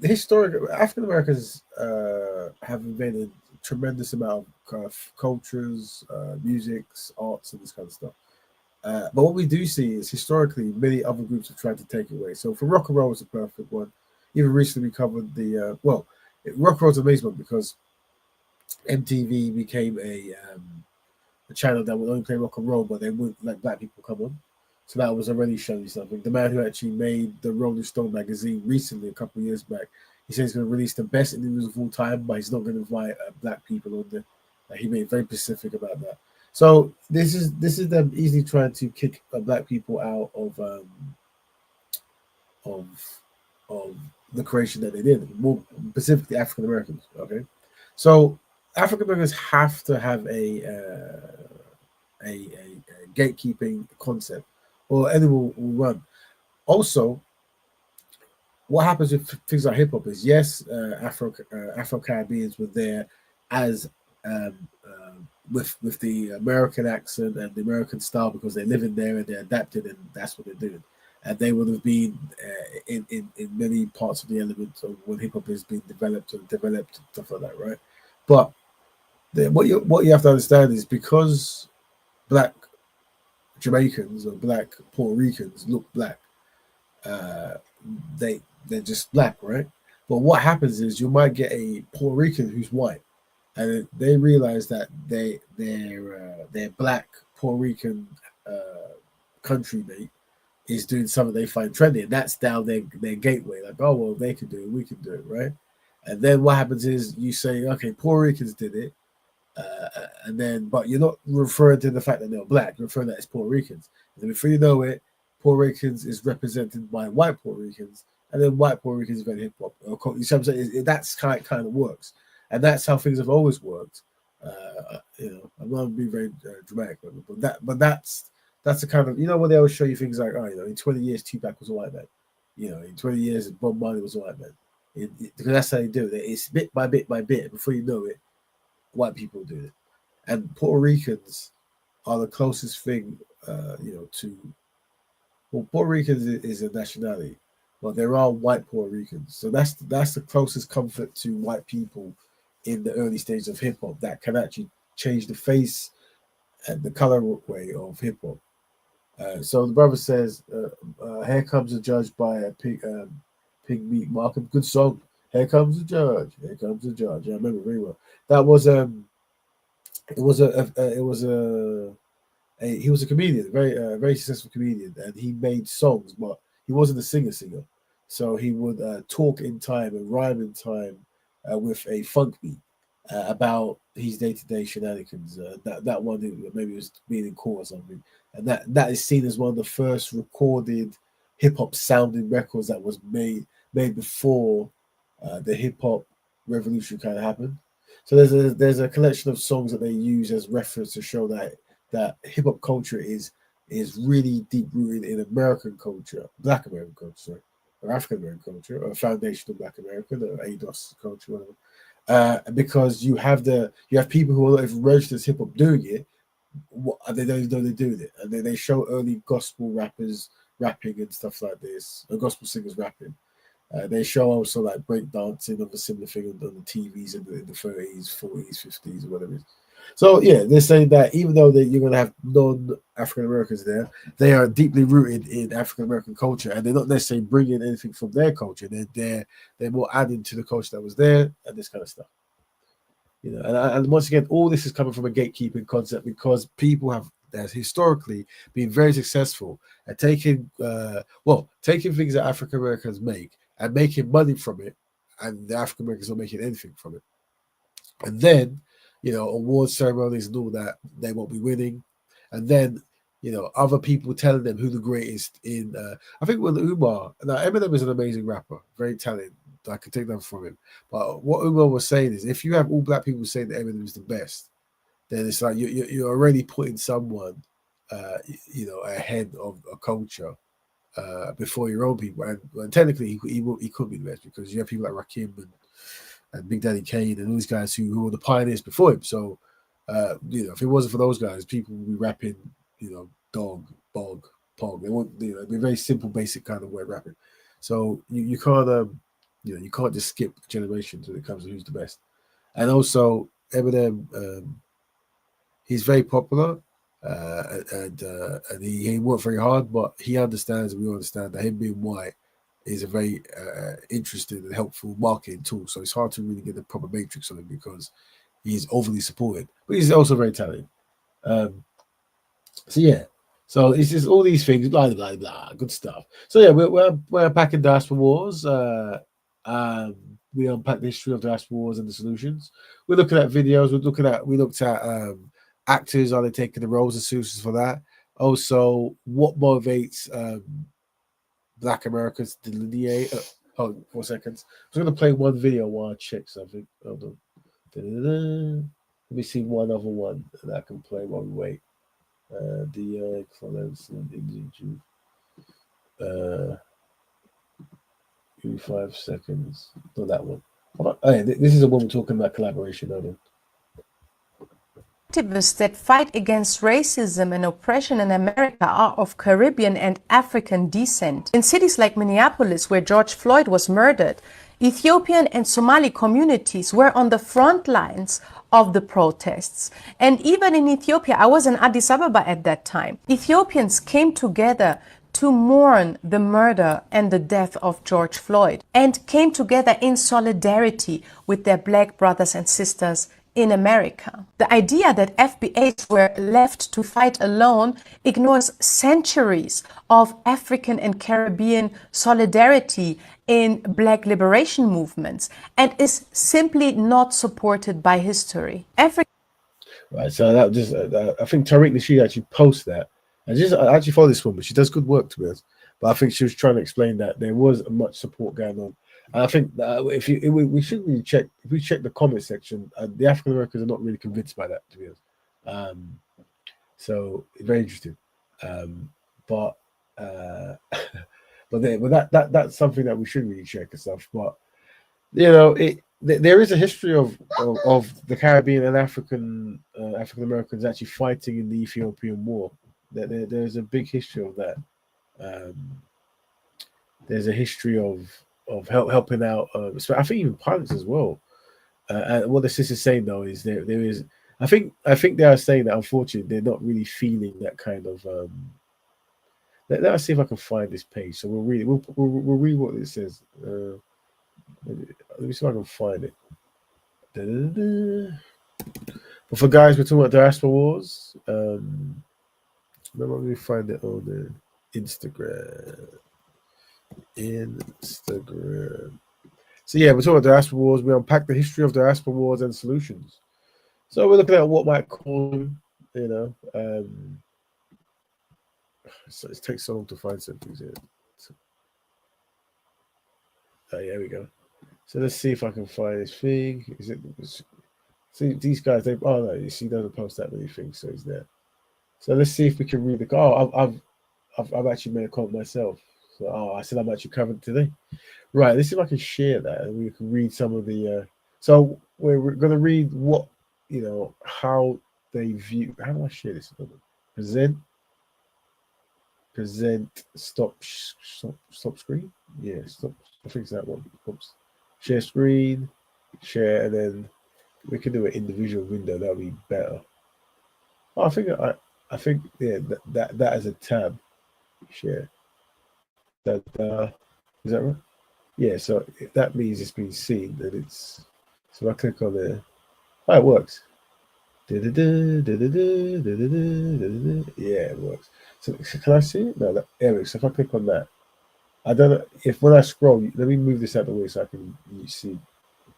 historic African Americans have invented a tremendous amount of cultures, musics, arts, and this kind of stuff. But what we do see is historically many other groups have tried to take it away. So for rock and roll is a perfect one. Even recently we covered the rock and roll's amazing because MTV became a channel that would only play rock and roll, but they wouldn't let black people come on. So that was already showing you something. The man who actually made the Rolling Stone magazine recently, a couple of years back, he said he's going to release the best individuals of all time, but he's not going to invite black people on there. He made very specific about that. So this is them easily trying to kick black people out of the creation that they did, more specifically African Americans. Okay, so African Americans have to have a gatekeeping concept, or anyone will run. Also, what happens with things like hip hop is yes, Afro Caribbeans were there as with the American accent and the American style because they're living there and they're adapted and that's what they're doing. And they would have been in many parts of the elements of when hip hop is being developed and stuff like that, right? But what you have to understand is because black Jamaicans or black Puerto Ricans look black, they're just black, right? But what happens is you might get a Puerto Rican who's white, and they realize that their black Puerto Rican country mate is doing something they find trendy, and that's down their gateway. Like, oh well, they can do it, we can do it, right? And then what happens is you say, okay, Puerto Ricans did it, and then but you're not referring to the fact that they're black. You're referring to that as Puerto Ricans. And then before you know it, Puerto Ricans is represented by white Puerto Ricans, and then white Puerto Ricans invent hip hop. You know what I'm saying? That's kind of works, and that's how things have always worked. I'm not being very dramatic, but that's the kind of when they always show you things like in 20 years Tupac was a white man, in 20 years Bob Marley was a white man, Because that's how they do it. It's bit by bit by bit. Before you know it, white people do it, and Puerto Ricans are the closest thing, to. Well, Puerto Ricans is a nationality, but there are white Puerto Ricans, so that's the closest comfort to white people in the early stages of hip hop that can actually change the face and the colorway of hip hop. So the brother says, "Here comes the judge" by a Pig Meat Markham. Good song. Here comes the judge. Here comes the judge. Yeah, I remember very well. That was he was a comedian, very successful comedian, and he made songs, but he wasn't a singer. So he would talk in time and rhyme in time with a funk beat about his day-to-day shenanigans. That one maybe was being in court or something, and that is seen as one of the first recorded hip hop sounding records that was made before the hip hop revolution kind of happened. So there's a collection of songs that they use as reference to show that hip hop culture is really deep rooted in American culture, Black American culture, sorry, or African American culture, or foundational Black American, or ADOS culture, whatever. Because you have people who are not even registered as hip hop doing it, and they don't even know they're doing it, and they show early gospel rappers rapping and stuff like this, or gospel singers rapping. They show also like break dancing of a similar thing on the TVs in the 30s, 40s, 50s, or whatever it is. So yeah, they're saying that even though you're going to have non-African Americans there, they are deeply rooted in African American culture, and they're not necessarily bringing anything from their culture. They're more adding to the culture that was there and this kind of stuff. And once again, all this is coming from a gatekeeping concept because people have historically been very successful at taking things that African Americans make and making money from it, and the African Americans are not making anything from it. And then, award ceremonies and all that, they won't be winning. And then, other people telling them who the greatest in. I think with Umar, now Eminem is an amazing rapper, very talented. I can take that from him. But what Umar was saying is, if you have all black people saying that Eminem is the best, then it's like you're already putting someone, ahead of a culture before your own people. And technically, he could be the best because you have people like Rakim and Big Daddy Kane and all these guys who were the pioneers before him. So, if it wasn't for those guys, people would be rapping, dog, bog, pog. They won't, it'd be a very simple, basic kind of way of rapping. So you can't, you can't just skip generations when it comes to who's the best. And also Eminem, he's very popular, and he worked very hard, but he understands, and we understand that him being white is a very interesting and helpful marketing tool. So it's hard to really get the proper matrix on him because he's overly supported, but he's also very talented. So it's just all these things, blah blah blah, good stuff. So yeah, we're unpacking Diaspora Wars. We unpack the history of Diaspora Wars and the solutions. We're looking at videos. We looked at actors. Are they taking the roles and solutions for that? Also, what motivates Black Americans to delineate? Hold on 4 seconds. I'm going to play one video while I check something. Hold on. Da-da-da. Let me see one other one that I can play while we wait. The comments and 5 seconds. Not that one. Oh, yeah, this is a woman talking about collaboration. Hold on. Activists that fight against racism and oppression in America are of Caribbean and African descent. In cities like Minneapolis, where George Floyd was murdered, Ethiopian and Somali communities were on the front lines of the protests. And even in Ethiopia, I was in Addis Ababa at that time, Ethiopians came together to mourn the murder and the death of George Floyd and came together in solidarity with their Black brothers and sisters in America. The idea that FBAs were left to fight alone ignores centuries of African and Caribbean solidarity in Black liberation movements and is simply not supported by history. Right, so that just I think Tariq Nasheed actually posted that. I actually follow this woman. She does good work, to be honest. But I think she was trying to explain that there was much support going on. And I think that we should really check, if we check the comment section, the African Americans are not really convinced by that, to be honest. So very interesting. But that's something that we should really check and stuff. But There is a history of the Caribbean and African Americans actually fighting in the Ethiopian War. There's a big history of that. There's a history of helping out. So I think even pilots as well. And what the sister's saying though is there is. I think they are saying that unfortunately they're not really feeling that kind of. Let us see if I can find this page. So we'll read it. We'll read what it says. Let me see if I can find it. But for guys, we're talking about Diaspora Wars. Let me find it on the Instagram. So yeah, we're talking about Diaspora Wars. We unpack the history of Diaspora Wars and solutions. So we're looking at what might cause them, so it takes so long to find some things here. Here we go. So let's see if I can find this thing. See these guys? No, you see, he doesn't post that many things, so he's there. So let's see if we can read the. I've actually made a comment myself. So I said I'm actually covering it today. Right. Let's see if I can share that and we can read some of the. So we're going to read what how they view. How do I share this? Present. Stop screen. Yeah. Stop. I think it's that one. Oops. Share screen. Share, and then we can do an individual window. That'll be better. Oh, I think yeah, that as a tab. Share. Is that right? Yeah. So that means it's been seen. That it's. So I click on there. Oh, it works. Yeah, it works. So can I see it? No, there. So if I click on that, I don't know if when I scroll. Let me move this out of the way so I can see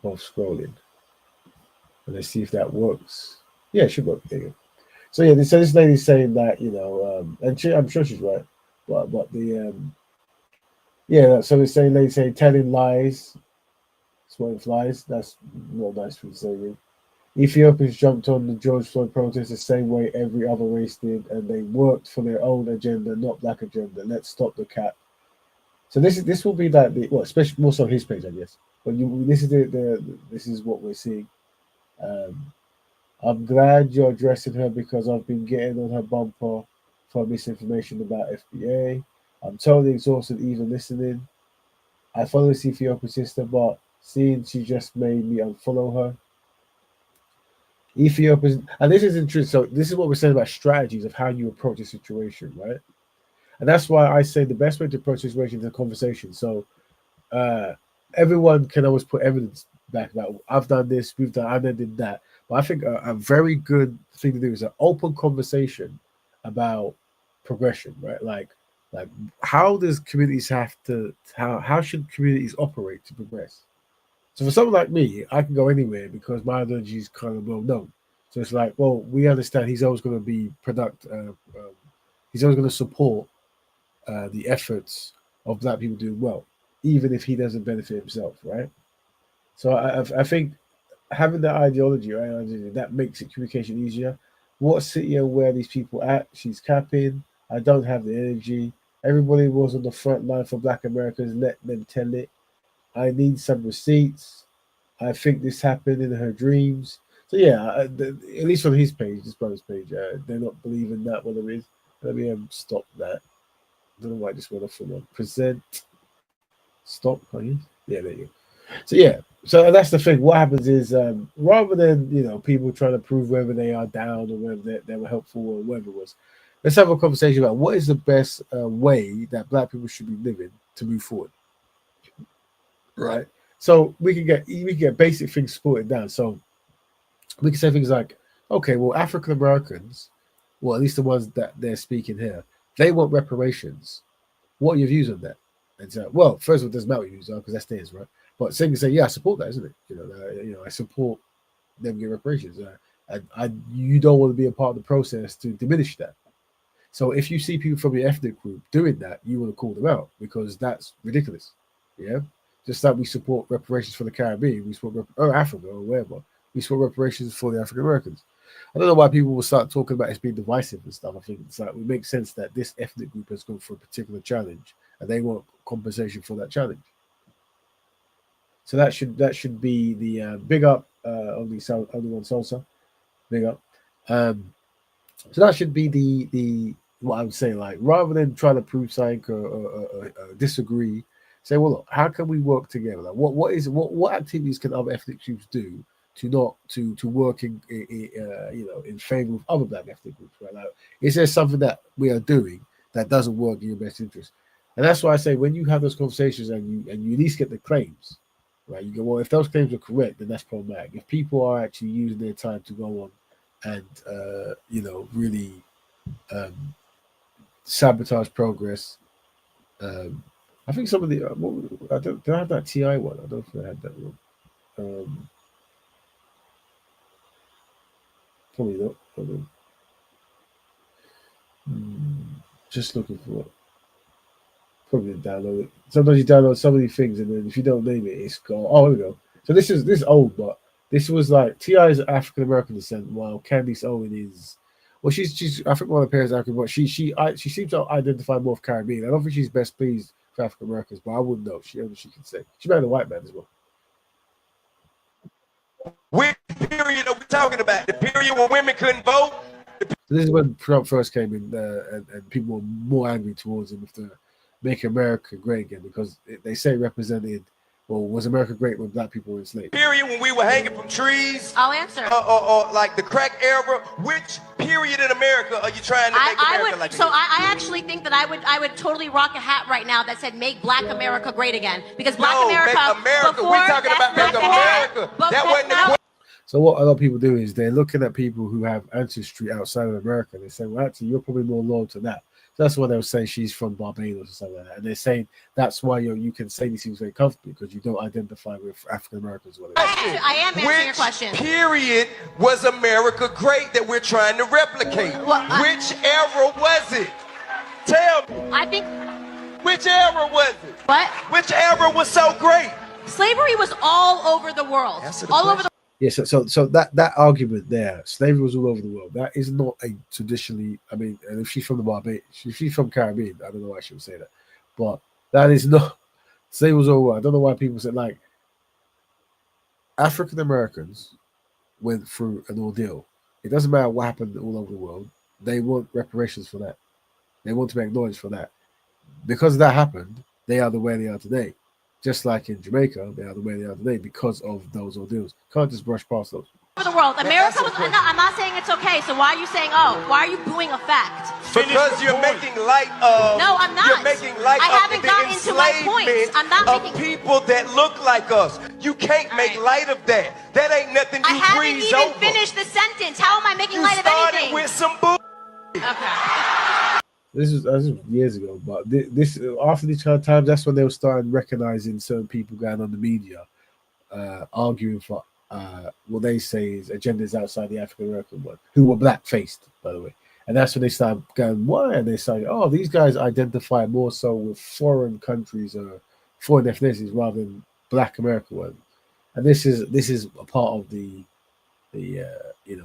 both scrolling. And let's see if that works. Yeah, it should work. There you go. So yeah, so this lady's saying that and I'm sure she's right, but so it's saying lady saying telling lies, swatting flies. That's not nice for the saying. Ethiopians jumped on the George Floyd protest the same way every other race did, and they worked for their own agenda, not black agenda. Let's stop the cap. So this will be like especially more so his page, I guess. But this is what we're seeing. I'm glad you're addressing her because I've been getting on her bumper for misinformation about FBA. I'm totally exhausted even listening. I follow this Ethiopian sister, but seeing she just made me unfollow her. Ethiopians, and this is interesting. So this is what we're saying about strategies of how you approach a situation, right? And that's why I say the best way to approach a situation is a conversation. So everyone can always put evidence back about I've done this, we've done, I did that. But I think a very good thing to do is an open conversation about progression, right? Like how does communities how should communities operate to progress? So for someone like me, I can go anywhere because my ideology is kind of well known. So it's like, well, we understand he's always going to be he's always going to support the efforts of black people doing well, even if he doesn't benefit himself, right? So I think having that ideology, right, that makes it communication easier. What city and where these people at? She's capping. I don't have the energy. Everybody was on the front line for Black Americans. Let them tell it. I need some receipts. I think this happened in her dreams. So yeah, at least on his page, this brother's page, they're not believing that whatever it is. Let me stop that. I don't know why I just went off for one. Present. Stop. Yeah, there you go. So yeah, so that's the thing. What happens is rather than people trying to prove whether they are down or whether they were helpful or whatever it was, let's have a conversation about what is the best way that black people should be living to move forward. Right. So we can get basic things sorted down. So we can say things like, okay, well, African Americans, well, at least the ones that they're speaking here, they want reparations. What are your views on that? And so, well, first of all, it doesn't matter what your views are because that's theirs, right? But so you can say, yeah, I support that, isn't it? I support them getting reparations. You don't want to be a part of the process to diminish that. So if you see people from your ethnic group doing that, you want to call them out because that's ridiculous. Yeah. Just like we support reparations for the Caribbean, we support Africa or wherever. We support reparations for the African Americans. I don't know why people will start talking about it being divisive and stuff. I think it's like it makes sense that this ethnic group has gone for a particular challenge and they want compensation for that challenge. So that should be the big up only one salsa, big up. So that should be the what I would say, like rather than trying to prove something or disagree, say, well, look, how can we work together? Like, what activities can other ethnic groups do to not to work in favor of other black ethnic groups? Right? Like, is there something that we are doing that doesn't work in your best interest? And that's why I say when you have those conversations and you at least get the claims, right? You go, well, if those claims are correct, then that's problematic. If people are actually using their time to go on and really sabotage progress. I think some of the I don't have that TI one. I don't think I had that one. Probably not. Hold on. Just looking for it. Probably download it. Sometimes you download so many things, and then if you don't name it, it's gone. Oh, here we go. So this is old, but this was like T.I. is African American descent, while Candice Owen is. Well, she's I think one of the parents African, but she seems to identify more with Caribbean. I don't think she's best pleased for African Americans, but I wouldn't know. She can say she married a white man as well. Which period are we talking about? The period when women couldn't vote? So this is when Trump first came in, and people were more angry towards him with the "Make America Great Again" because they say represented. Well, was America great when black people were enslaved? Period when we were hanging from trees? I'll answer. Or like the crack era? Which period in America are you trying to make America like? So I actually think that I would totally rock a hat right now that said "Make Black America Great Again" because Black America. Make America. Before, We're talking about make America. That wasn't the question. So what a lot of people do is they're looking at people who have ancestry outside of America. They say, well, actually, you're probably more loyal to that. So that's why they'll say she's from Barbados or something like that. And they're saying that's why you can say these things very comfortably because you don't identify with African Americans. I am answering your question. Which period was America great that we're trying to replicate? Which era was it? Tell me. I think. Which era was it? What? Which era was so great? Slavery was all over the world. All over the. Yeah, so that argument there, slavery was all over the world. That is not a traditionally. I mean, and if she's from the Barbados, if she's from Caribbean, I don't know why she would say that, but that is not. Slavery was all over. I don't know why people say like African Americans went through an ordeal. It doesn't matter what happened all over the world. They want reparations for that. They want to be acknowledged for that. Because that happened, they are the way they are today. Just like in Jamaica, they are the way they are today because of those ordeals. Can't just brush past those. Over the world, America was. No, I'm not saying it's okay. So why are you saying, oh, why are you booing a fact? Because you're making light of. No, I'm not. You're making light I of haven't the gotten into my points. I'm not of making people that look like us. You can't make light of that. That ain't nothing you I haven't breeze even over. finished the sentence. How am I making light of started anything? with some bull. Okay. This was years ago, but this after these kind of times, that's when they were starting recognizing certain people going on the media, arguing for what they say is agendas outside the African American one, who were black faced, by the way. And that's when they started going, why? And they started, oh, these guys identify more so with foreign countries or foreign ethnicities rather than black American ones. And this is a part of the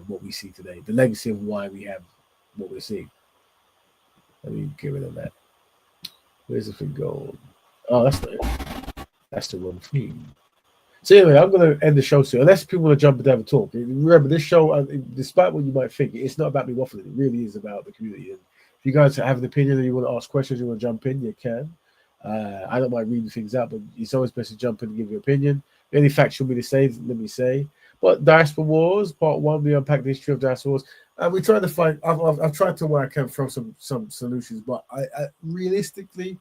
what we see today, the legacy of why we have what we're seeing. Let me get rid of that. Where's the thing going? Oh, that's the wrong thing. So anyway, I'm going to end the show soon. Unless people want to jump in and have a talk. Remember, this show, despite what you might think, it's not about me waffling. It really is about the community. And if you guys have an opinion or you want to ask questions, you want to jump in, you can. I don't mind reading things out, but it's always best to jump in and give your opinion. Any facts you want me to say, let me say. But Diaspora Wars, Part 1, we unpack the history of Diaspora Wars. We tried to find. I've tried to where I can throw some solutions, but I realistically,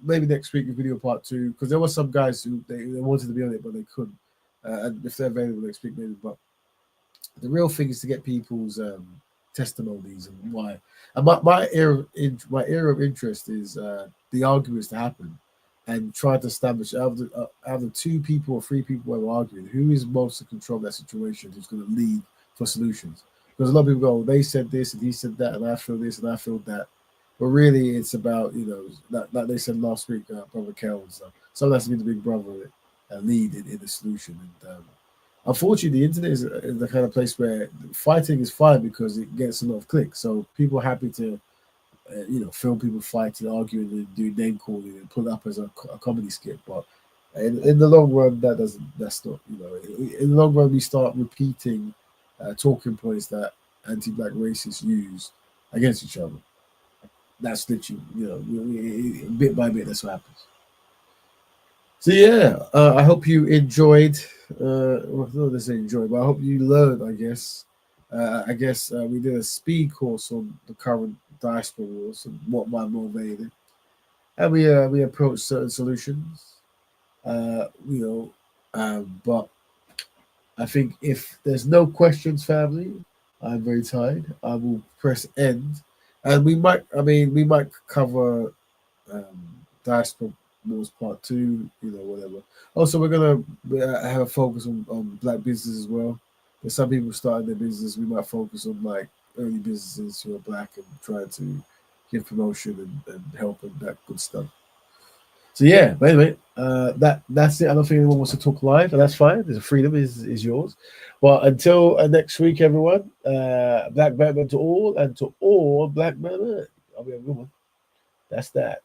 maybe next week we do a part 2 because there were some guys who they wanted to be on it but they couldn't. And if they're available next week, maybe. But the real thing is to get people's testimonies and why. And my area of interest is the arguments to happen and try to establish out of the 2 people or 3 people who are arguing, who is most to control that situation, who's going to lead for solutions. Because a lot of people go, they said this and he said that, and I feel this and I feel that. But really, it's about, like they said last week, Brother Kel and stuff. Someone has to be the big brother lead in the solution. And unfortunately, the internet is the kind of place where fighting is fine because it gets a lot of clicks. So people are happy to, film people fighting, arguing, and do name calling and put it up as a comedy skit. But In the long run, that's not, in the long run, we start repeating talking points that anti-black racists use against each other. That's literally, bit by bit, that's what happens. So yeah, I hope you enjoyed. Well, not necessarily enjoyed, but I hope you learned. I guess we did a speed course on the current diaspora wars and what might motivate it, and we approached certain solutions. But I think if there's no questions, family, I'm very tired. I will press end, and we might cover Diaspora Wars Part 2, whatever. Also, we're gonna have a focus on black business as well. There's some people starting their business. We might focus on like early businesses who are black and trying to give promotion and help and that good stuff. So yeah, but anyway, that's it. I don't think anyone wants to talk live, and that's fine. There's freedom is yours. Well, until next week, everyone. Black Betterment to all, and to all black men. I'll be a good one. That's that.